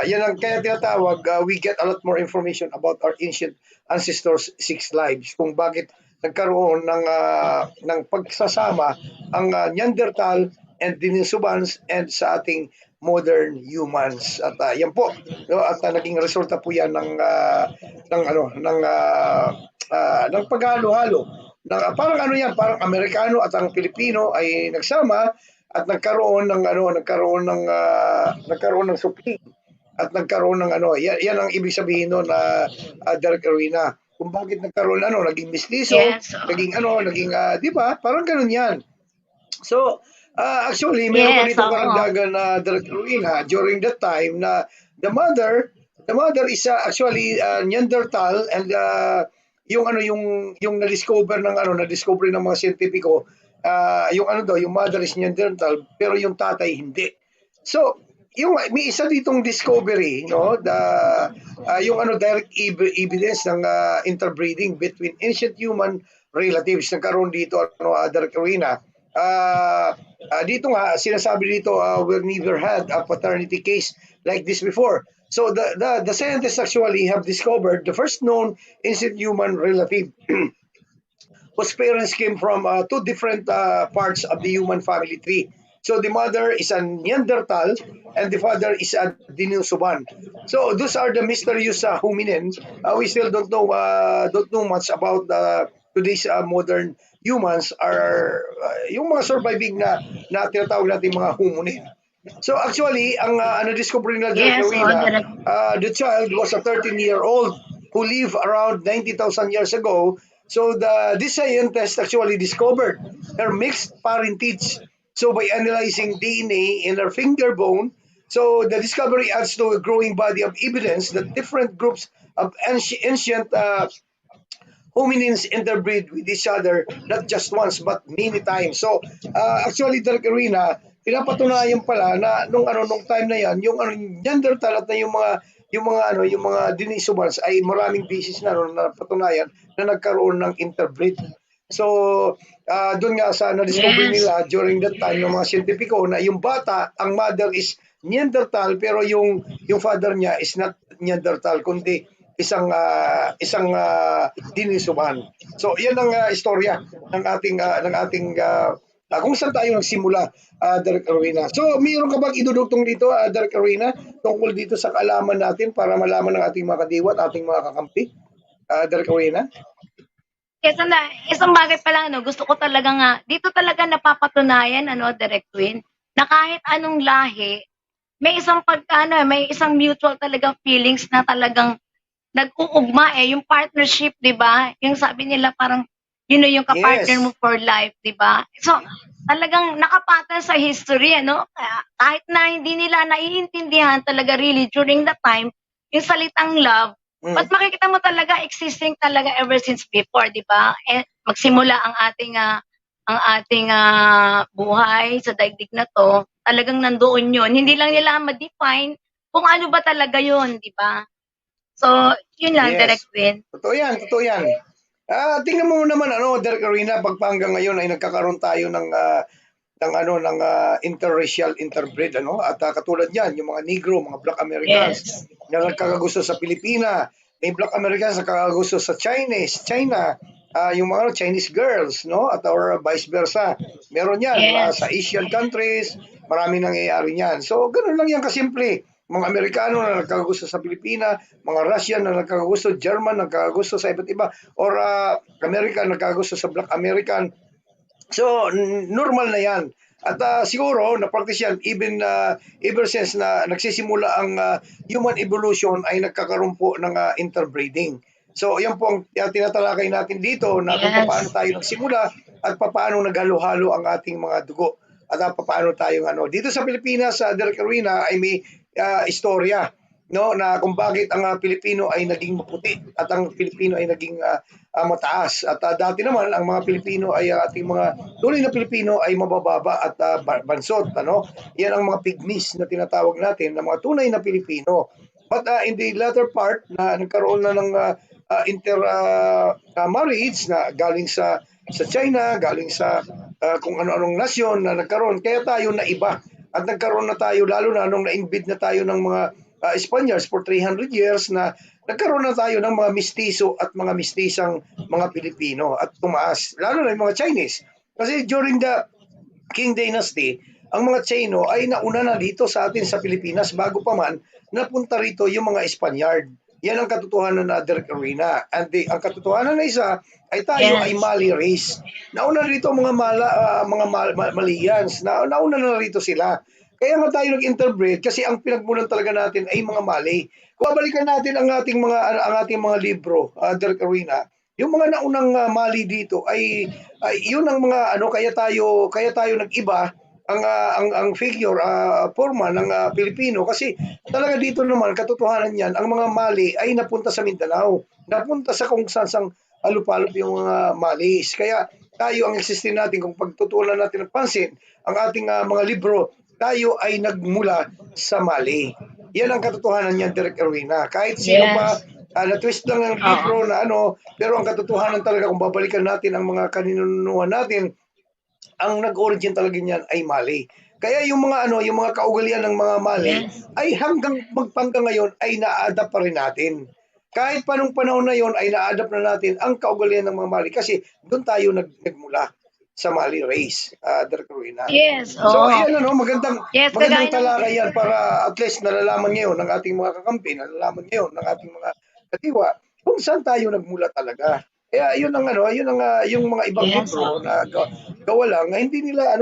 yan ang kaya tinatawag, we get a lot more information about our ancient ancestors' 6 lives, kung bakit nagkaroon ng pagsasama ang Neanderthal and Denisovans and sa ating modern humans. At yan po, no, at naging resulta po yan ng paghalo-halo. Parang parang Amerikano at ang Pilipino ay nagsama at nagkaroon ng supling at nagkaroon ng yan ang ibig sabihin no na Direk Arwina, kung bakit nagkaroon naging mestizo, naging di ba? Parang ganun yan. So actually, mayroon pa dito karagdagan na Direk Arwina during that time na the mother is actually Neanderthal, and yung na-discover ng mga siyentipiko, yung mother is Neanderthal pero yung tatay hindi. So may isa ditong discovery, no, yung direct evidence ng interbreeding between ancient human relatives nagkaroon dito, Direk Arwina. Dito nga sinasabi dito, we never had a paternity case like this before. So the scientists actually have discovered the first known ancient human relative whose parents came from 2 different parts of the human family tree. So the mother is a Neanderthal and the father is a Denisovan. So those are the mysterious hominin. We still don't know much about today's modern humans, are yung mga surviving na tinatawag natin mga hominin. So actually, ang na-discover nila the child was a 13-year-old who lived around 90,000 years ago. So this scientist actually discovered her mixed parentage. So by analyzing DNA in her finger bone, so the discovery adds to a growing body of evidence that different groups of ancient hominins interbreed with each other not just once but many times. So actually Direk Arena, pinapatunayan pala na nung time na yan, yung Neanderthal at yung mga Denisovans ay maraming beses na napatunayan na nagkaroon ng interbreed. So doon nga sa na-discover nila during that time ng mga siyentipiko na yung bata, ang mother is Neanderthal pero yung father niya is not Neanderthal kundi isang Denisovan. So yan ang istorya ng ating kung saan tayo nagsimula, Direk Arena. So mayroon ka bang idudugtong dito, Direk Arena, tungkol dito sa kaalaman natin para malaman ng ating mga kadiwa at ating mga kakampi, Direk Arena? Yes, isang bagay pa lang, gusto ko talaga nga, dito talaga napapatunayan, Direk Twin, na kahit anong lahi, may isang mutual talagang feelings na talagang nag-uugma yung partnership, 'di ba? Yung sabi nila parang yun yung kapartner mo for life, 'di ba? So, talagang nakapatan sa history, kahit na hindi nila naiintindihan talaga really during that time yung salitang love, but makikita mo talaga existing talaga ever since before, 'di ba? Magsimula ang ating buhay sa daigdig na 'to, talagang nandoon yun. Hindi lang nila ma-define kung ano ba talaga yun, 'di ba? So, yun lang, Direk Twin. Totoo yan. Tingnan mo naman, Direk Arena, pagpanggang ngayon ay nagkakaroon tayo ng interracial interbreed, at katulad yan, yung mga Negro, mga Black Americans na nagkakagusto sa Pilipina, may Black Americans na nagkakagusto sa China, yung mga Chinese girls, at or vice versa. Meron yan sa Asian countries, marami nangyayari yan. So, ganun lang yan kasimple. Mga Amerikano na nagkakagusto sa Pilipina, mga Russian na nagkakagusto, German na nagkakagusto sa iba't iba, or American na nagkakagusto sa Black American. So, normal na yan. At siguro, na-practice yan, even ever since na nagsisimula ang human evolution ay nagkakaroon po ng interbreeding. So, yan po ang tinatalakay natin dito na kung paano tayo nagsimula at paano naghalo-halo ang ating mga dugo. At paano tayo dito sa Pilipinas, sa Direk Arena ay may istorya na kung bakit ang Pilipino ay naging maputi at ang Pilipino ay naging mataas. At dati naman ang mga Pilipino ay ating mga tunay na Pilipino ay mabababa at bansot. Yan ang mga pygmies na tinatawag natin na mga tunay na Pilipino. But in the latter part na nagkaroon na ng marriage na galing sa China, galing sa kung ano-anong nasyon na nagkaroon, kaya tayo na iba. At nagkaroon na tayo, lalo na nung na-invade na tayo ng mga Spaniards for 300 years na nagkaroon na tayo ng mga mistiso at mga mistisang mga Pilipino at tumaas, lalo na yung mga Chinese. Kasi during the Qing Dynasty, ang mga Chino ay nauna na dito sa atin sa Pilipinas bago pa man napunta rito yung mga Spaniard. Yan ang katotohanan na Direk Arena. And ang katotohanan na isa ay tayo ay Mali race. Nauna rito mga Malians. Nauna na rito sila. Kaya nga tayo nag-interbreed kasi ang pinagmulan talaga natin ay mga Mali. Kung babalikan natin ang ating mga libro, Direk Arena, yung mga naunang Mali dito ay yun ang mga kaya tayo nag-iba ang figure forma ng Pilipino kasi talaga dito naman katotohanan yan, ang mga Mali ay napunta sa Mindanao, napunta sa kung saan alupalop yung mga Malis. Kaya tayo ang existing natin, kung pagtutulan natin ng pansin ang ating mga libro, tayo ay nagmula sa Mali. Yan ang katotohanan niyan, Direk Arena. Kahit sino pa na-twist lang ang libro na pero ang katotohanan talaga kung babalikan natin ang mga kaninunuhan natin, ang nag-origin talaga niyan ay Mali. Kaya yung mga kaugalian ng mga Mali ay hanggang ngayon ay na-adapt pa rin natin. Kahit panong panahon na yon ay na-adapt na natin ang kaugalian ng mga Mali kasi doon tayo nagmula sa Mali race, Direk Arena. So ayan magandang talakay yan para at least nalalaman ngayon ng ating mga kakampi, nalalaman ngayon ng ating mga katiwa kung saan tayo nagmula talaga. Kaya yun ang yung mga ibang libro na gawa lang hindi nila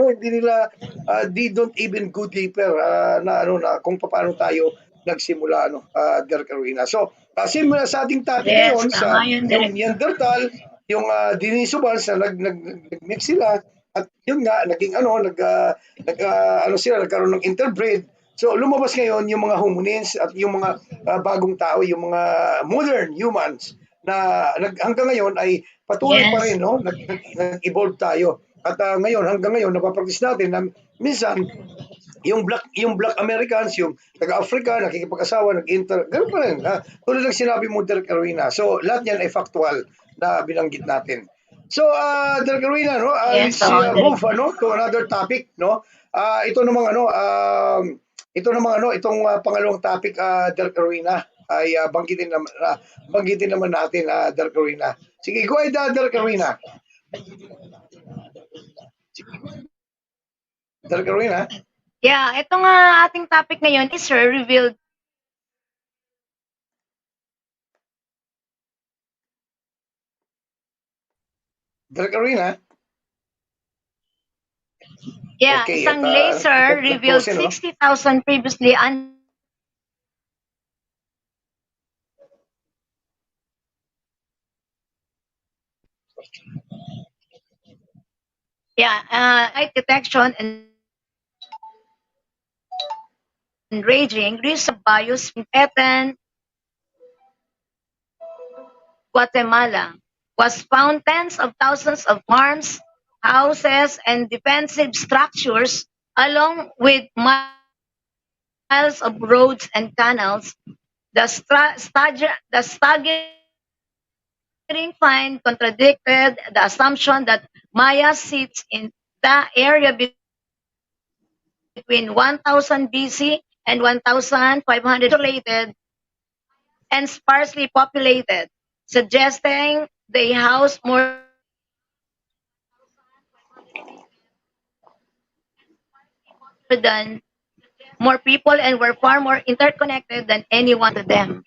they don't even go deeper na kung paano tayo nagsimula Direk Arena. So simula sa ating topic ngayon sa yung Neanderthal, yung Denisovans na nag-mix sila At yun nga, naging ano, ano sila, nagkaroon ng interbreed. So lumabas ngayon yung mga hominins at yung mga bagong tao, yung mga modern humans na hanggang ngayon ay patuloy pa rin, no? Nag-evolve tayo. At ngayon, hanggang ngayon, napapractice natin na minsan, yung black Americans, yung taga-Africa, nakikipag-asawa, ganoon pa rin. Tulad ng sinabi mo, Derek Arena. So, lahat yan ay factual na binanggit natin. So, Derek Arena, no? Let's move to another topic, no? Ito namang itong pangalawang topic, Derek Arena, ay banggitin naman natin, Derek Arena. Sige, go ahead, Derek Arena. Derek Arena. Yeah, itong ating topic ngayon is revealed. Derek Arena. Yeah, Okay, isang laser revealed 60,000 previously light detection and raging risk of bios in Eten, Guatemala, was found tens of thousands of farms, houses, and defensive structures, along with miles of roads and canals. The staggering find contradicted the assumption that Maya sits in the area between 1000 BC and 1500 isolated and sparsely populated, suggesting they house more people and were far more interconnected than anyone to them.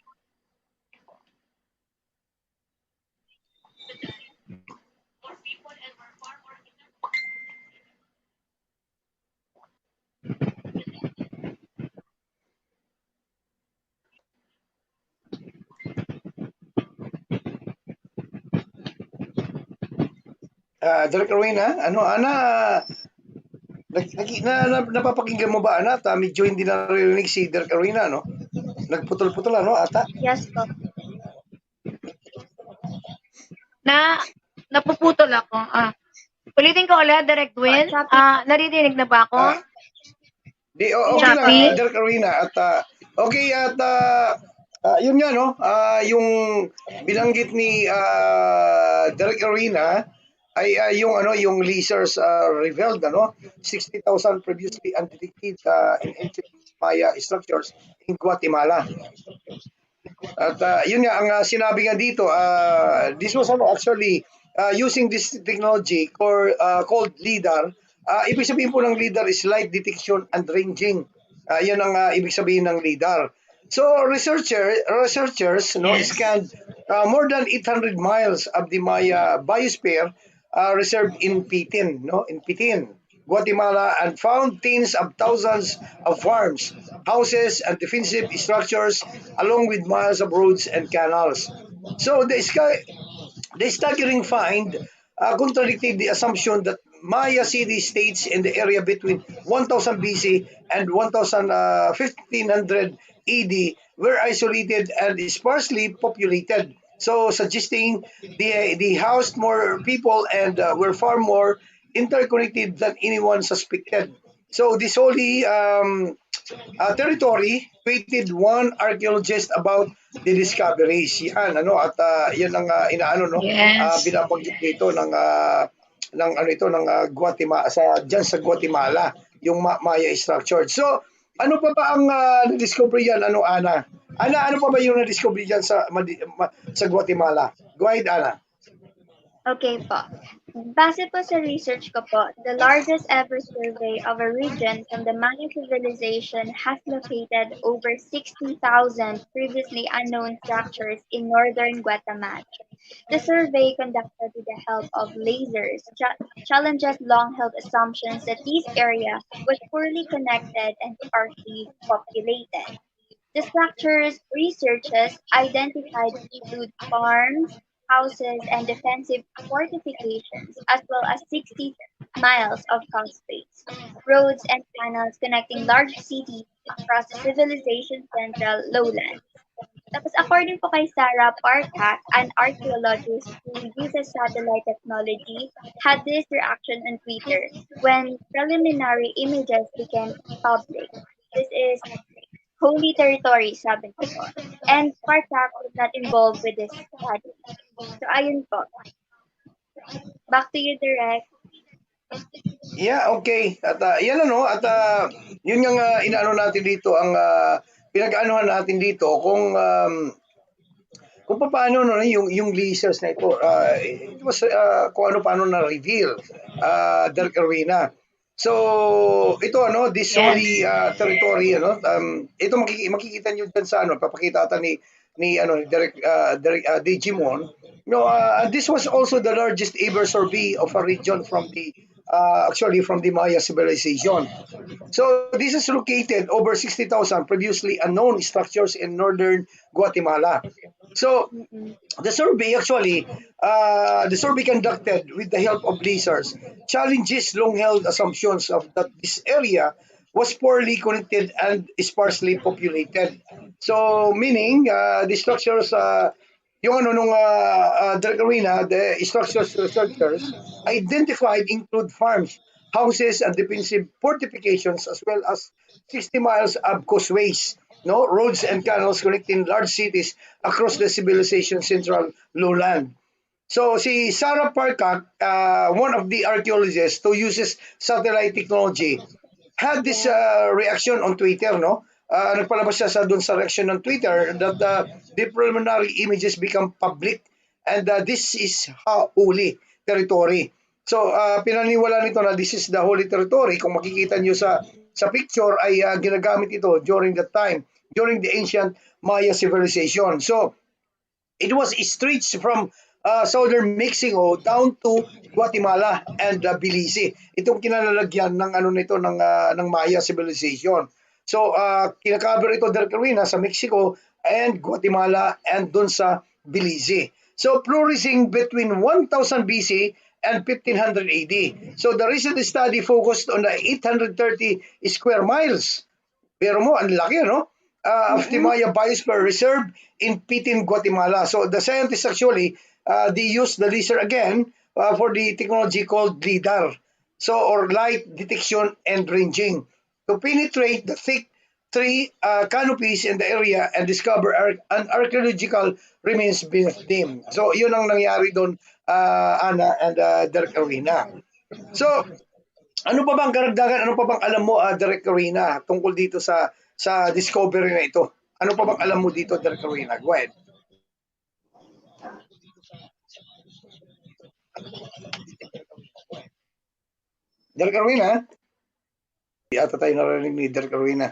Derek Arena, napapakinggan mo ba, Ana? Medyo hindi narinig si Derek Arena, no? Nagputol-putol, ano, ata? Yes po. Napuputol ako. Ulitin ko ulit, Derek Gwen. Naririnig na ba ako? Okay lang, Derek Arena. At, okay, at yun nga, no? Yung binanggit ni Derek Arena, ay yung lasers revealed 60,000 previously undetected in ancient Maya structures in Guatemala. At yun nga ang sinabi nga dito, this was actually using this technology called LIDAR. Ibig sabihin po ng LIDAR is light detection and ranging. Yan ang ibig sabihin ng LIDAR. So researchers scanned more than 800 miles of the Maya biosphere reserved in Pitin, Guatemala, and found tens of thousands of farms, houses, and defensive structures, along with miles of roads and canals. So the staggering find contradicted the assumption that Maya city-states in the area between 1000 BC and 1500 AD were isolated and sparsely populated. So suggesting they housed more people and were far more interconnected than anyone suspected. So this holy territory created one archaeologist about the discoveries. Yan, at yan ang binabanggit dito ng Guatemala, sa Guatemala, yung Maya structure. So, ano pa ba ang na-discover yan, Ana? Ana, ano pa ba yung na-discover yan sa Guatemala? Go ahead, Ana. Okay po. Base po sa research ko po, the largest ever survey of a region from the Maya civilization has located over 60,000 previously unknown structures in northern Guatemala. The survey, conducted with the help of lasers, challenges long-held assumptions that this area was poorly connected and sparsely populated. The structures researchers identified include farms, houses, and defensive fortifications, as well as 60 miles of causeways, roads, and canals connecting large cities across the civilization's central lowlands. Tapos according po kay Sarah Parcak, an archaeologist who uses satellite technology, had this reaction on Twitter when preliminary images became public. This is holy territory, sabi niya po. And Parcak was not involved with this study. So ayun po. Back to you, Direk. Yeah, okay. At yan ano, at yun yung inaano natin dito, ang pinag-anuhan natin dito kung paano no, yung leasers na ito. It was kung ano paano na reveal Derek Arena. So ito ano, this holy territory ano, ito makikita niyo diyan sa ano, papakita ata ni ano Derek Digimon. No, this was also the largest ever survey of a region from the actually from the Maya civilization. So this is located over 60,000 previously unknown structures in northern Guatemala. So the survey actually, the survey conducted with the help of lasers challenges long-held assumptions of that this area was poorly connected and sparsely populated. So meaning the structures, yung ano nung Direct Arena, the structures researchers identified include farms, houses, and defensive fortifications, as well as 60 miles of causeways, no roads and canals connecting large cities across the civilization central lowland. So si Sarah Parcak, one of the archaeologists who uses satellite technology, had this reaction on Twitter, no? Nagpalabas siya doon sa reaction ng Twitter that the preliminary images become public and this is holy territory. So pinaniwala nito na this is the holy territory. Kung makikita niyo sa picture ay ginagamit ito during that time, during the ancient Maya civilization. So it was stretched from southern Mexico down to Guatemala and Belize. Itong kinalalagyan ng ano nito ng Maya civilization. So kinakover ito Direct Arena sa Mexico and Guatemala and dun sa Belize. So flourished between 1000 BC and 1500 AD. So the recent study focused on the 830 square miles. Pero mo, ang laki, no? Of the Maya Biosphere Reserve in Pitin, Guatemala. So the scientists actually, they use the laser again for the technology called LIDAR. So, or light detection and ranging to penetrate the thick tree canopies in the area and discover an archaeological remains beneath them. So, yun ang nangyari doon, Ana and Derek Arena. So, ano pa bang karagdagan? Ano pa bang alam mo, Derek Arena, tungkol dito sa discovery na ito? Ano pa bang alam mo dito, Derek Arena? Go ahead. Derek Arena? Hindi ata tayo narinig ni Derek Arena.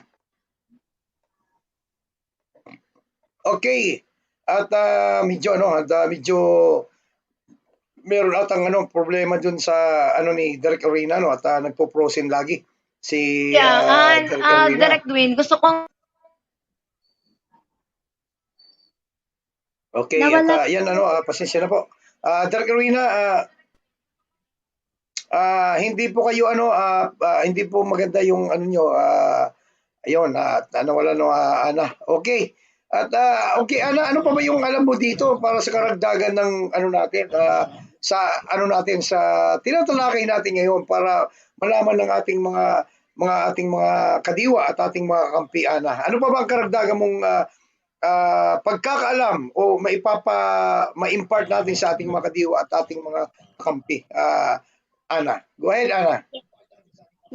Okay. At medyo meron atang problema dun sa ni Derek Arena, no, at nagpo-frozen lagi si Derek Arena. Direct Dwin, gusto kong Okay, at yan pasensya na po. Derek Arena, hindi po kayo hindi po maganda yung nyo, ayun, nawala no Ana. Okay. At okay, Ana, ano pa ba yung alam mo dito para sa karagdagan ng natin sa tinatalakay natin ngayon para malaman ng ating mga kadiwa at ating mga kampi, Ana. Ano pa ba ang karagdagan mong pagkakaalam o ma-impart natin sa ating mga kadiwa at ating mga kampi? Ana, go ahead, Ana.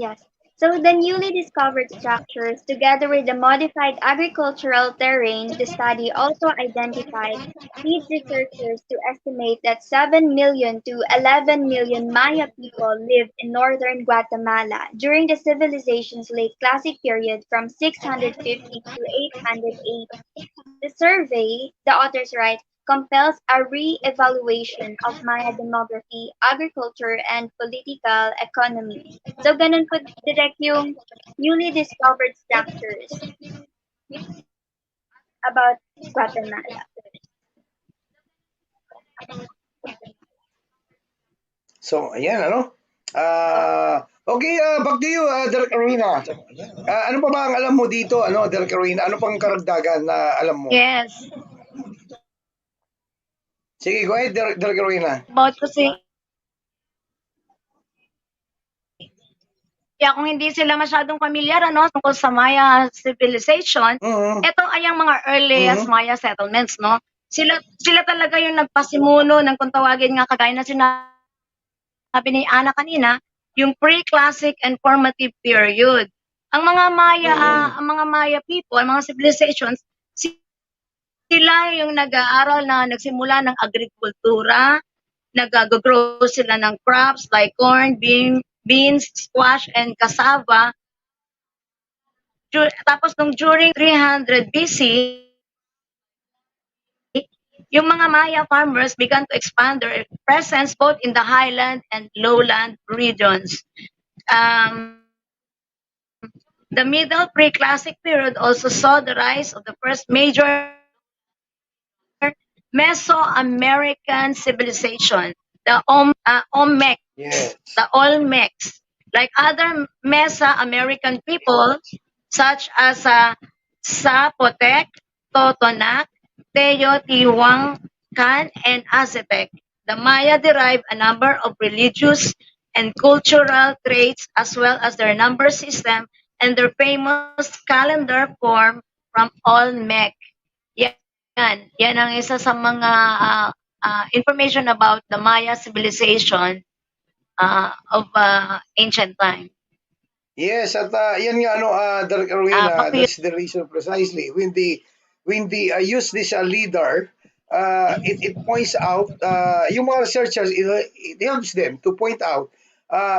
Yes. So the newly discovered structures, together with the modified agricultural terrain, the study also identified leads researchers to estimate that 7 million to 11 million Maya people lived in northern Guatemala during the civilization's late classic period from 650 to 880. The survey, the authors write, compels a re-evaluation of Maya demography, agriculture, and political economy. So, ganun po direct yung newly discovered structures about Guatemala. So, ayan, ano? Okay, back to you, Derek Arena. Ano pa ba ang alam mo dito, ano, Derek Arena? Ano pang karagdagan na alam mo? Yes. Sige, go ahead, Derek Arena. About kasi kaya kung hindi sila masyadong familiar ano tungkol sa Maya civilization, ito ay ang mga earliest Maya settlements, no? Sila talaga yung nagpasimuno ng kung tawagin nga kagaya na sinabi ni Ana kanina, yung pre-classic and formative period. Ang mga Maya people, mga civilizations, sila yung nag-aaral na nagsimula ng agrikultura, nag-grow sila ng crops like corn, beans, squash, and cassava. Tapos nung during 300 BC, yung mga Maya farmers began to expand their presence both in the highland and lowland regions. The middle pre-classic period also saw the rise of the first major Mesoamerican civilization, the Olmec, the Olmecs. Like other Mesoamerican people, such as Zapotec, Totonac, Teotihuacan, and Aztec, the Maya derived a number of religious and cultural traits as well as their number system and their famous calendar form from Olmec. Yan ang isa sa mga information about the Maya civilization of ancient time. Yes, at yan nga ano, Derek Arena, that's the reason precisely when they use this leader, it points out yung mga researchers, it helps them to point out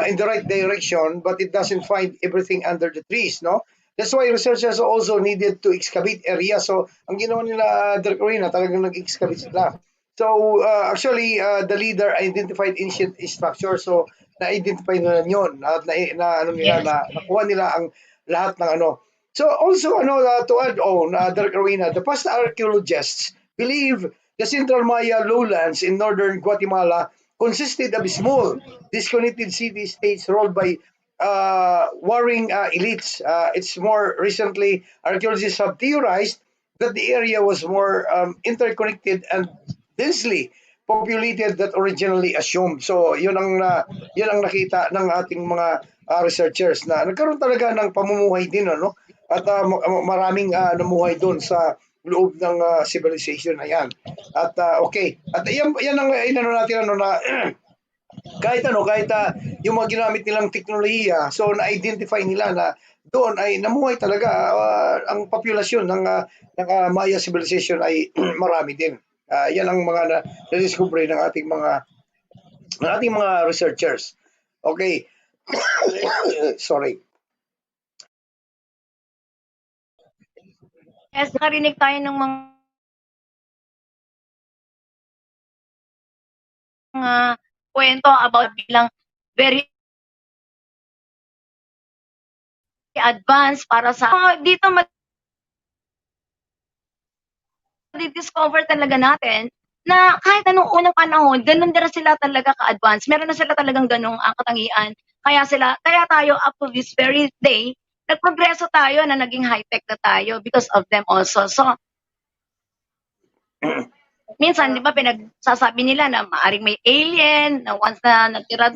in the right direction, but it doesn't find everything under the trees, no? That's why researchers also needed to excavate areas. So, ang ginawa nila, Derek Arena, talagang nag-excavate sila. So, actually, the leader identified ancient structures. So, na-identify nila yun. Nakuha nila ang lahat ng ano. So, also, to add on, Derek Arena, the past archaeologists believe the central Maya lowlands in northern Guatemala consisted of small, disconnected city-states ruled by warring elites. It's more recently, archaeologists have theorized that the area was more interconnected and densely populated that originally assumed. So, yun ang nakita ng ating mga researchers na nagkaroon talaga ng pamumuhay din, ano? At maraming namuhay doon sa loob ng civilization na yan. At okay. At yan ang inano natin na kahit yung mga ginamit nilang teknolohiya, so na-identify nila na doon ay namuhay talaga ang populasyon ng Maya civilization ay marami din. Yan ang mga na-discover ng ating mga researchers. Okay. Sorry. Yes, nakarinig tayo ng mga kwento about bilang very advanced para sa dito discover talaga natin na kahit anong unang panahon, ganun din sila talaga ka-advance. Meron na sila talagang ganung katangian. Kaya tayo up to this very day, nagprogreso tayo na naging high-tech na tayo because of them also. So, minsan, di ba, pinagsasabi nila na maaring may alien, na once na natira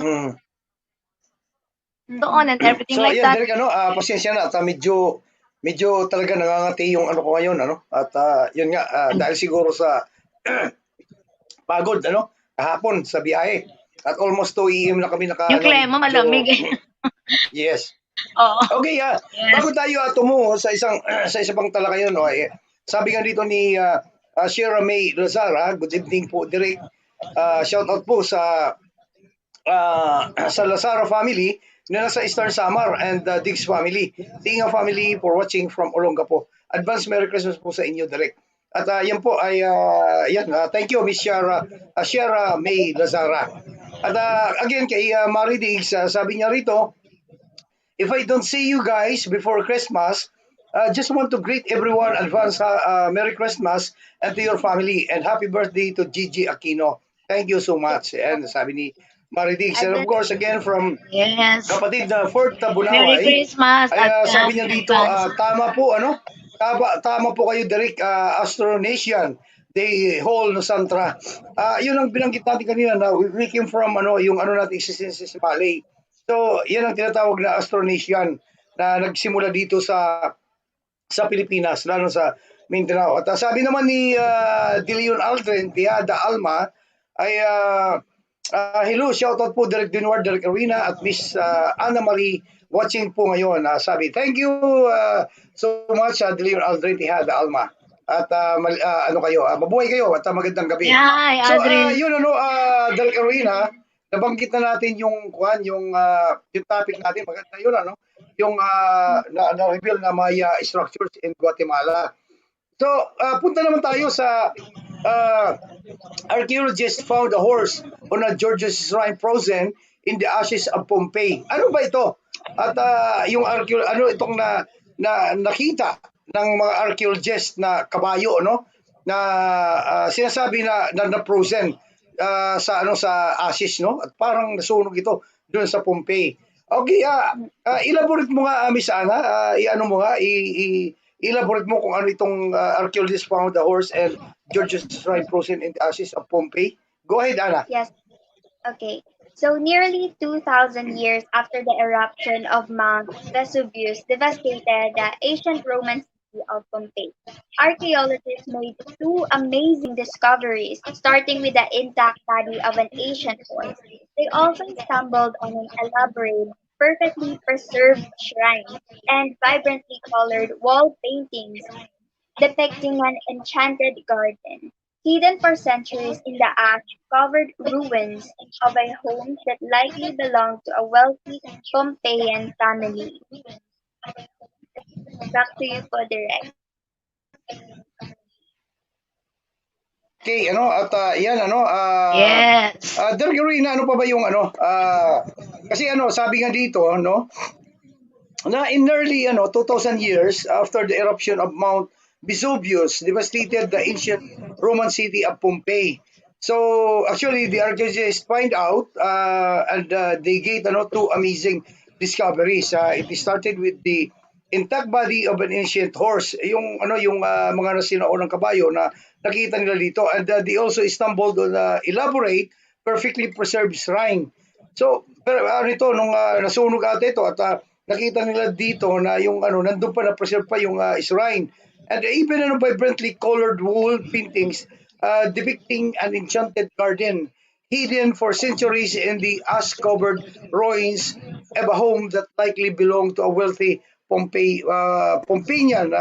doon and everything so, like yan, that. Derek, pasensya na, at medyo talaga nangangati yung ko ngayon, at yun nga, dahil siguro sa pagod, kahapon sa biyahe. At almost 2 AM na kami Yung klema malamig. Yes. Oo. Okay, bago tayo tumungo sa isa pang talakayan, sabi nga dito ni Sierra May Lazara, good evening po, Derek. Shout out po sa Lazara family na nasa Eastern Samar and Diggs family. Tinga family for watching from Olongapo. Advance Merry Christmas po sa inyo, Derek. At yan po ay thank you, Miss Sierra May Lazara. At again kay Mari Diggs, sabi niya rito, if I don't see you guys before Christmas, just want to greet everyone, advance Merry Christmas and to your family and happy birthday to Gigi Aquino. Thank you so much. And sabi ni Maridiggs. And of course, again from Yes. kapatid na Fort Merry Tabunaway, Christmas ay sabi niya dito, advance. tama po, tama po kayo, Derek, Astronation, Day Hall no Santra. Yun ang binanggit natin kanina na we came from yung natin existence sa Malay. So, yan ang tinatawag na Astronation na nagsimula dito sa Pilipinas, lalo sa Mindanao. At sabi naman ni De Leon Aldrin, Tiada Alma, ay hello, shoutout po Derek Dinward, Derek Arena at Miss Anna Marie watching po ngayon. Sabi, thank you so much De Leon Aldrin, Tiada Alma. At mabuhay kayo at magandang gabi. Yeah, So, Aldrin. Derek Arena, nabanggit na natin yung topic natin, maganda yun, yung na-reveal na may structures in Guatemala. So, punta naman tayo sa archaeologists found a horse on a George's shrine frozen in the ashes of Pompeii. Ano ba ito? At yung itong nakita ng mga archaeologists na kabayo, na sinasabi na frozen sa ashes, at parang nasunog ito doon sa Pompeii. Okay, elaborate mo nga, Miss Ana, elaborate mo kung ano itong archaeologists found the horse and George's shrine frozen in the ashes of Pompeii. Go ahead, Ana. Yes. Okay. So nearly 2,000 years after the eruption of Mount Vesuvius devastated the ancient Roman city of Pompeii, archaeologists made two amazing discoveries, starting with the intact body of an ancient horse. They also stumbled on an elaborate, perfectly preserved shrine and vibrantly colored wall paintings depicting an enchanted garden, hidden for centuries in the ash-covered ruins of a home that likely belonged to a wealthy Pompeian family. Back to you for direct. Okay, at yan, Yes. Derek Arena, ano pa ba yung kasi sabi nga dito, na in nearly 2,000 years after the eruption of Mount Vesuvius devastated the ancient Roman city of Pompeii. So actually the archaeologists find out and they get two amazing discoveries. It started with the intact body of an ancient horse, yung mga nasinaunang kabayo na nakita nila dito, and they also stumbled on elaborate, perfectly preserved shrine. So pero nung nasunog ate ito at nakita nila dito na yung nandun pa na preserve pa yung shrine, and even vibrantly colored wall paintings depicting an enchanted garden hidden for centuries in the ash-covered ruins of a home that likely belonged to a wealthy Pompeian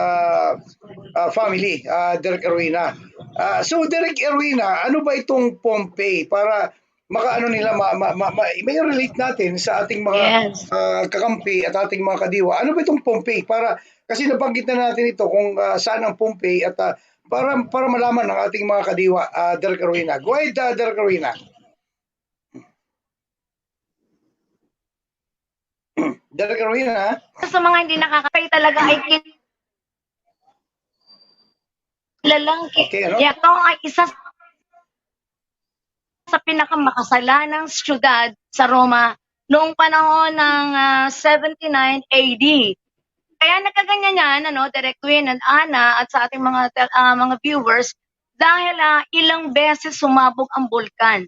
family, Derek Arena. So Derek Arena, ano ba itong Pompeii para nila may relate natin sa ating mga kakampi at ating mga kadiwa. Ano ba itong Pompeii para kasi nabanggit na natin ito kung saan ang Pompeii at para malaman ng ating mga kadiwa, Derek Arena. Go ahead, Derek Arena. Derek Arena. Sa mga hindi nakakakay talaga ay kilalang ito ay isa sa pinakamakasalanang syudad sa Roma noong panahon ng 79 AD. Kaya nagkaganyan yan, Derek Queen and Ana at sa ating mga viewers dahil ilang beses sumabog ang bulkan.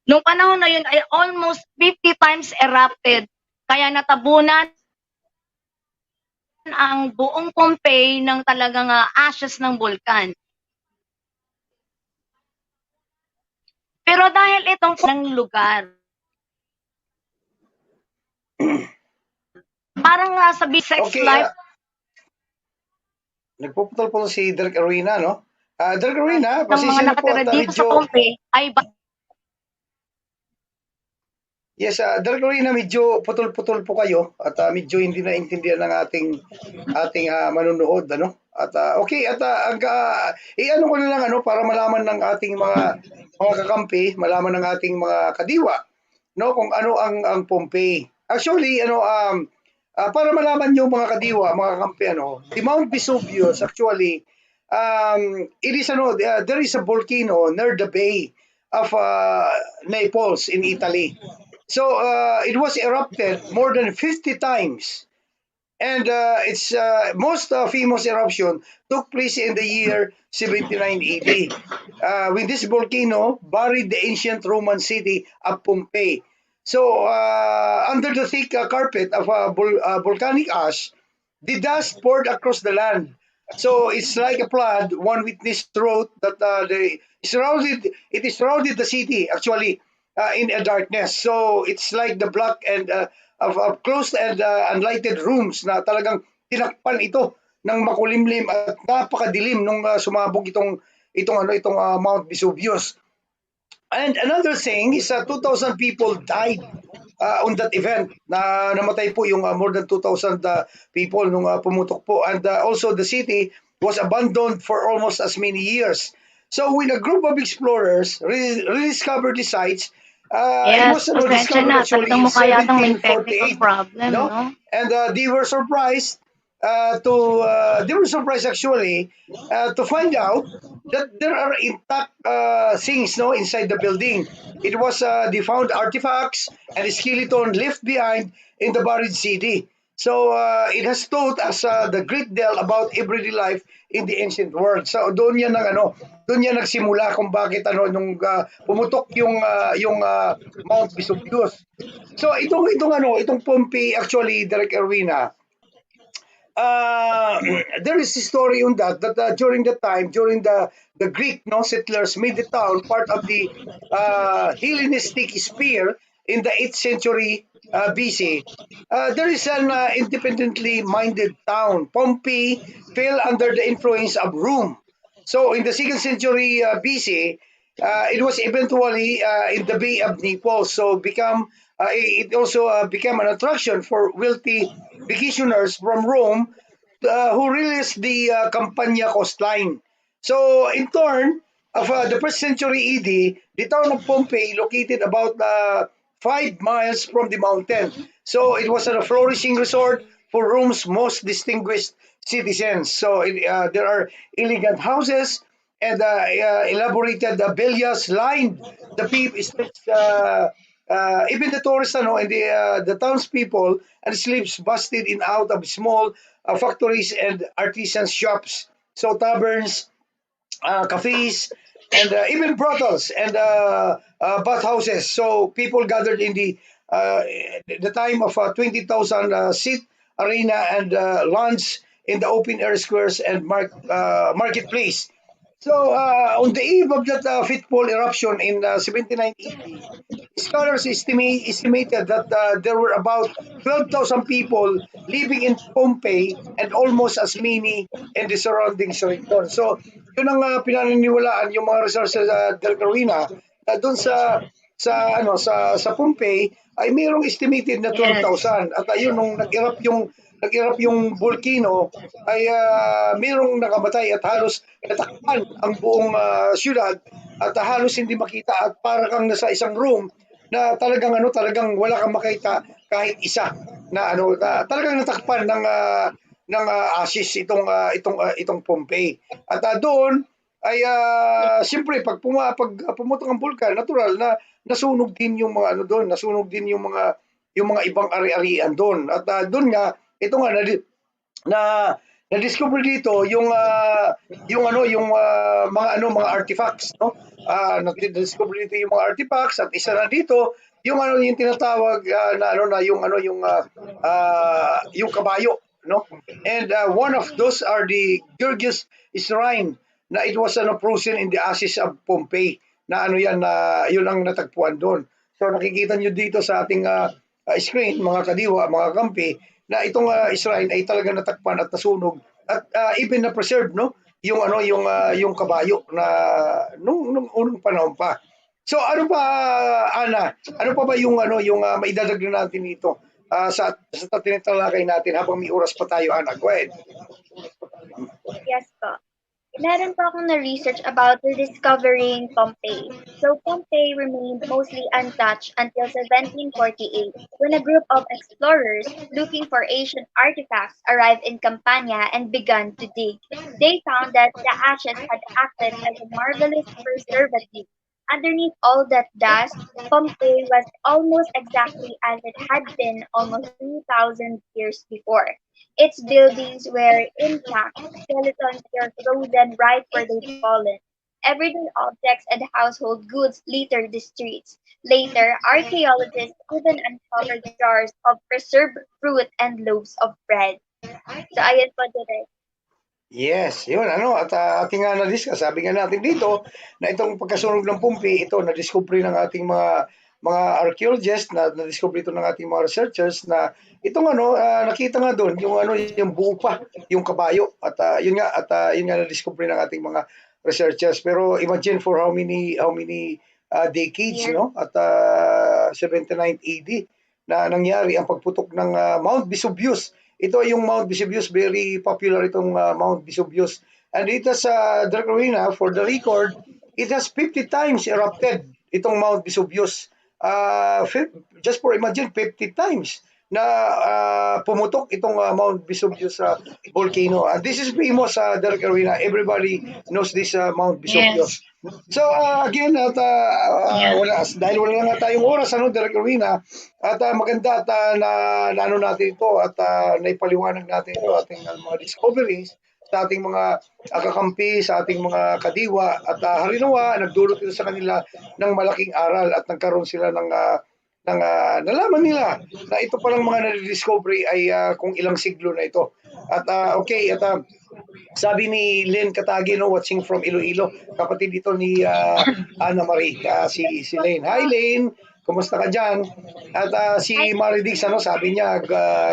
Noong panahon na yun ay almost 50 times erupted. Kaya natabunan ang buong Pompeii ng talagang ashes ng bulkan. Pero dahil itong ng lugar, parang sa sex life. Nagpuputol si Derek Arena, no? Derek Arena, pasensya na po at dito sa Pompeii ay Yes, Derek Arena, medyo putol-putol po kayo at medyo hindi naintindihan ng ating manunood, At okay, at ko na lang para malaman ng ating mga kakampi, malaman ng ating mga kadiwa, kung ano ang Pompeii. Actually, para malaman niyo mga kadiwa, mga kakampi, the Mount Vesuvius actually it is there is a volcano near the bay of Naples in Italy. So it was erupted more than 50 times. And its most famous eruption took place in the year 79 AD, when this volcano buried the ancient Roman city of Pompeii. So, under the thick carpet of volcanic ash, the dust poured across the land. So it's like a flood. One witness wrote that it surrounded the city actually in a darkness. So it's like the black and of closed and unlighted rooms na talagang tinakpan ito ng makulimlim at napakadilim nung sumabog itong Mount Vesuvius. And another thing is 2,000 people died on that event. Na namatay po yung more than 2,000 people nung pumutok po. And also the city was abandoned for almost as many years. So when a group of explorers rediscovered the sites, it was pasensya discovered na. actually Talagang in mukha yatang may technical 1748. problem, No? no? And they were surprised actually to find out that there are intact things no inside the building. It was they found artifacts and a skeleton left behind in the buried city. So it has taught us the great deal about everyday life in the ancient world. So doon yan nagsimula kung bakit nung pumutok yung Mount Vesuvius. So itong Pompeii actually, Derek Erwina, there is a story on that during the Greek settlers made the town part of the Hellenistic sphere in the 8th century BC. There is an independently minded town. Pompeii fell under the influence of Rome. So in the 2nd century BC, it was eventually in the Bay of Naples. So it also became an attraction for wealthy vacationers from Rome who released the Campania coastline. So, in turn of the first century ED, the town of Pompeii, located about 5 miles from the mountain. So, it was a flourishing resort for Rome's most distinguished citizens. So, there are elegant houses and elaborated villas lined the peep streets. Even the tourists and the townspeople and slaves busted in out of small factories and artisan shops. So taverns, cafes, and even brothels and bathhouses. So people gathered in uh, the time of 20,000 seat arena and lawns in the open air squares and marketplace. So on the eve of that fateful eruption in 7980, scholars estimated that there were about 12,000 people living in Pompeii and almost as many in the surrounding region. So, yun ang pinaniniwalaan yung mga resources del Carolina na doon sa Pompeii ay mayroong estimated na 12,000 at ayun nung nag-erupt yung volcano ay mayroong nakamatay at halos natakpan ang buong syudad at halos hindi makita at para kang nasa isang room na talagang wala kang makita kahit isa na talagang natakpan ng ashes itong Pompeii. At doon ay siyempre pag pumutok ang bulkan, natural na nasunog din yung mga doon, nasunog din yung mga ibang ari-arian doon. At doon nga ito nga na na-discover dito yung mga artifacts, no? Na-discover dito yung mga artifacts at isa na dito yung tinatawag yung kabayo, no? And one of those are the Georgius Shrine na it was frozen in the ashes of Pompeii na yun ang natagpuan doon. So nakikita nyo dito sa ating screen, mga kadiwa, mga kampi, na itong shrine ay talagang natakpan at nasunog at even na preserve yung kabayo na nung unang panahon pa. So ano pa Ana, ano pa ba yung maidadagdag natin dito sa tinitalakay natin habang may oras pa tayo, Ana? Go ahead. Yes po. Meron po akong na-research about rediscovering Pompeii. So Pompeii remained mostly untouched until 1748 when a group of explorers looking for ancient artifacts arrived in Campania and began to dig. They found that the ashes had acted as a marvelous preservative, Underneath all that dust, Pompeii was almost exactly as it had been almost 2,000 years before. Its buildings were intact, skeletons were frozen right where they'd fallen. Everyday objects and household goods littered the streets. Later, archaeologists even uncovered jars of preserved fruit and loaves of bread. So, ayun po, Direk. Yes, yun ano at ating nga na-discuss, sabi nga natin dito na itong pagkasunog ng Pompeii, ito na-discover ng ating mga archaeologists, na-discover ito ng ating mga researchers na itong nakita nga doon yung yung buo pa yung kabayo at yun nga na-discover ng ating mga researchers. Pero imagine for how many decades, no? At 79 AD na nangyari ang pagputok ng Mount Vesuvius. Ito ay yung Mount Vesuvius, very popular itong Mount Vesuvius. And it has, Direk Rowena, for the record, it has 50 times erupted itong Mount Vesuvius. Just for imagine, 50 times na pumutok itong Mount Vesuvius volcano. And this is famous, Direk Rowena. Everybody knows this Mount Vesuvius. So again, at dahil wala na nga tayong oras, Direk Rowena, at maganda at naano natin ito at naipaliwanag natin ito ating mga discoveries sa ating mga kakampi, sa ating mga kadiwa at harinawa, nagdulot ito sa kanila ng malaking aral at nagkaroon sila ng nalaman nila na ito palang mga na-discovery ay kung ilang siglo na ito. At sabi ni Len Katagi, watching from Iloilo, kapatid dito ni Ana Marie, si Len. Hi Len, kumusta ka dyan? At si Maridix, sabi niya,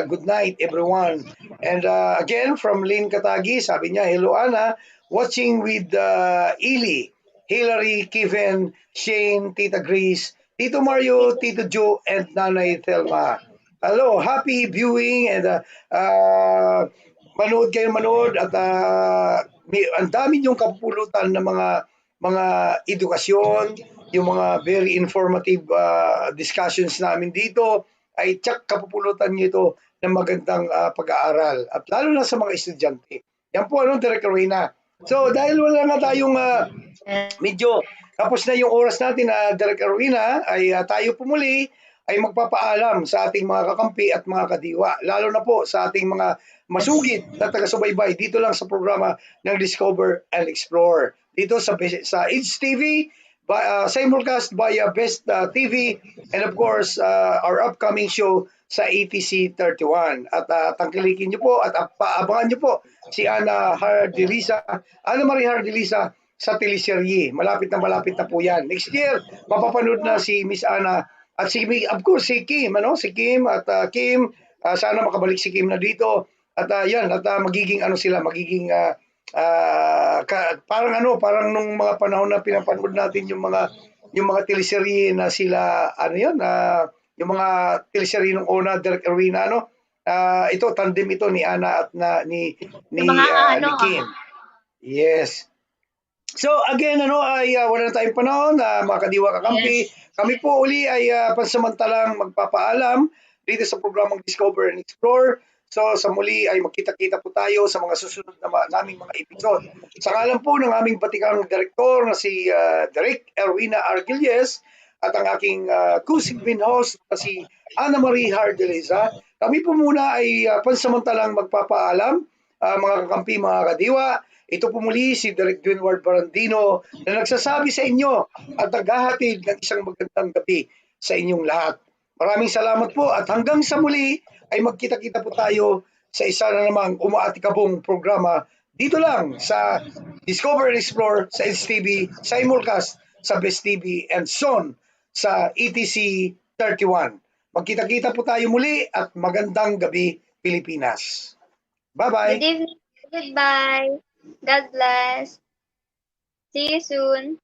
good night everyone. And again, from Len Katagi, sabi niya, hello Ana, watching with Ili, Hillary, Kevin, Shane, Tita Grace, Tito Mario, Tito Joe, and Nanay Thelma. Hello, happy viewing and manood at ang dami niyong kapupulutan ng mga edukasyon, yung mga very informative discussions namin dito ay tsak kapupulutan niyo ito ng magandang pag-aaral at lalo na sa mga estudyante. Yan po Direk Rowena. So dahil wala nga tayong medyo tapos na yung oras natin Direk Rowena, ay tayo pumuli ay magpapaalam sa ating mga kakampi at mga kadiwa, lalo na po sa ating mga masugid na taga-subaybay dito lang sa programa ng Discover and Explore. Dito sa It's TV, simulcast via Best TV, and of course, our upcoming show sa ATC 31. At tangkilikin nyo po at paabangan nyo po si Ana Marie Hardilisa sa teleserye. Malapit na po yan. Next year, mapapanood na si Miss Ana at of course si Kim, si Kim at Kim, sana makabalik si Kim na dito at magiging magiging parang nung mga panahon na pinapanood natin yung mga teleserye na sila yung mga teleserye nung una, Direk Rowena, ito tandem ito ni Ana at ni Kim. Yes. So again, ay wala na tayong panahon, mga kadiwa kakampi. Yes. Kami po uli ay pansamantalang magpapaalam dito sa programang Discover and Explore. So sa muli ay magkita-kita po tayo sa mga susunod na naming mga episode. Sa ngalan po ng aming batikang direktor na si Direk Erwina Argilles at ang aking co-sigmin host na si Ana Marie Hardilisa, kami po muna ay pansamantalang magpapaalam, mga kakampi, mga kadiwa. Ito po muli si Direk Dwinward Barandino na nagsasabi sa inyo at naghahatid ng isang magandang gabi sa inyong lahat. Maraming salamat po at hanggang sa muli ay magkita-kita po tayo sa isa na namang umaatikabong programa dito lang sa Discover and Explore sa STV, simulcast sa Best TV and Son sa ETC 31. Magkita-kita po tayo muli at magandang gabi Pilipinas. Bye-bye. Good evening. Goodbye. God bless. See you soon.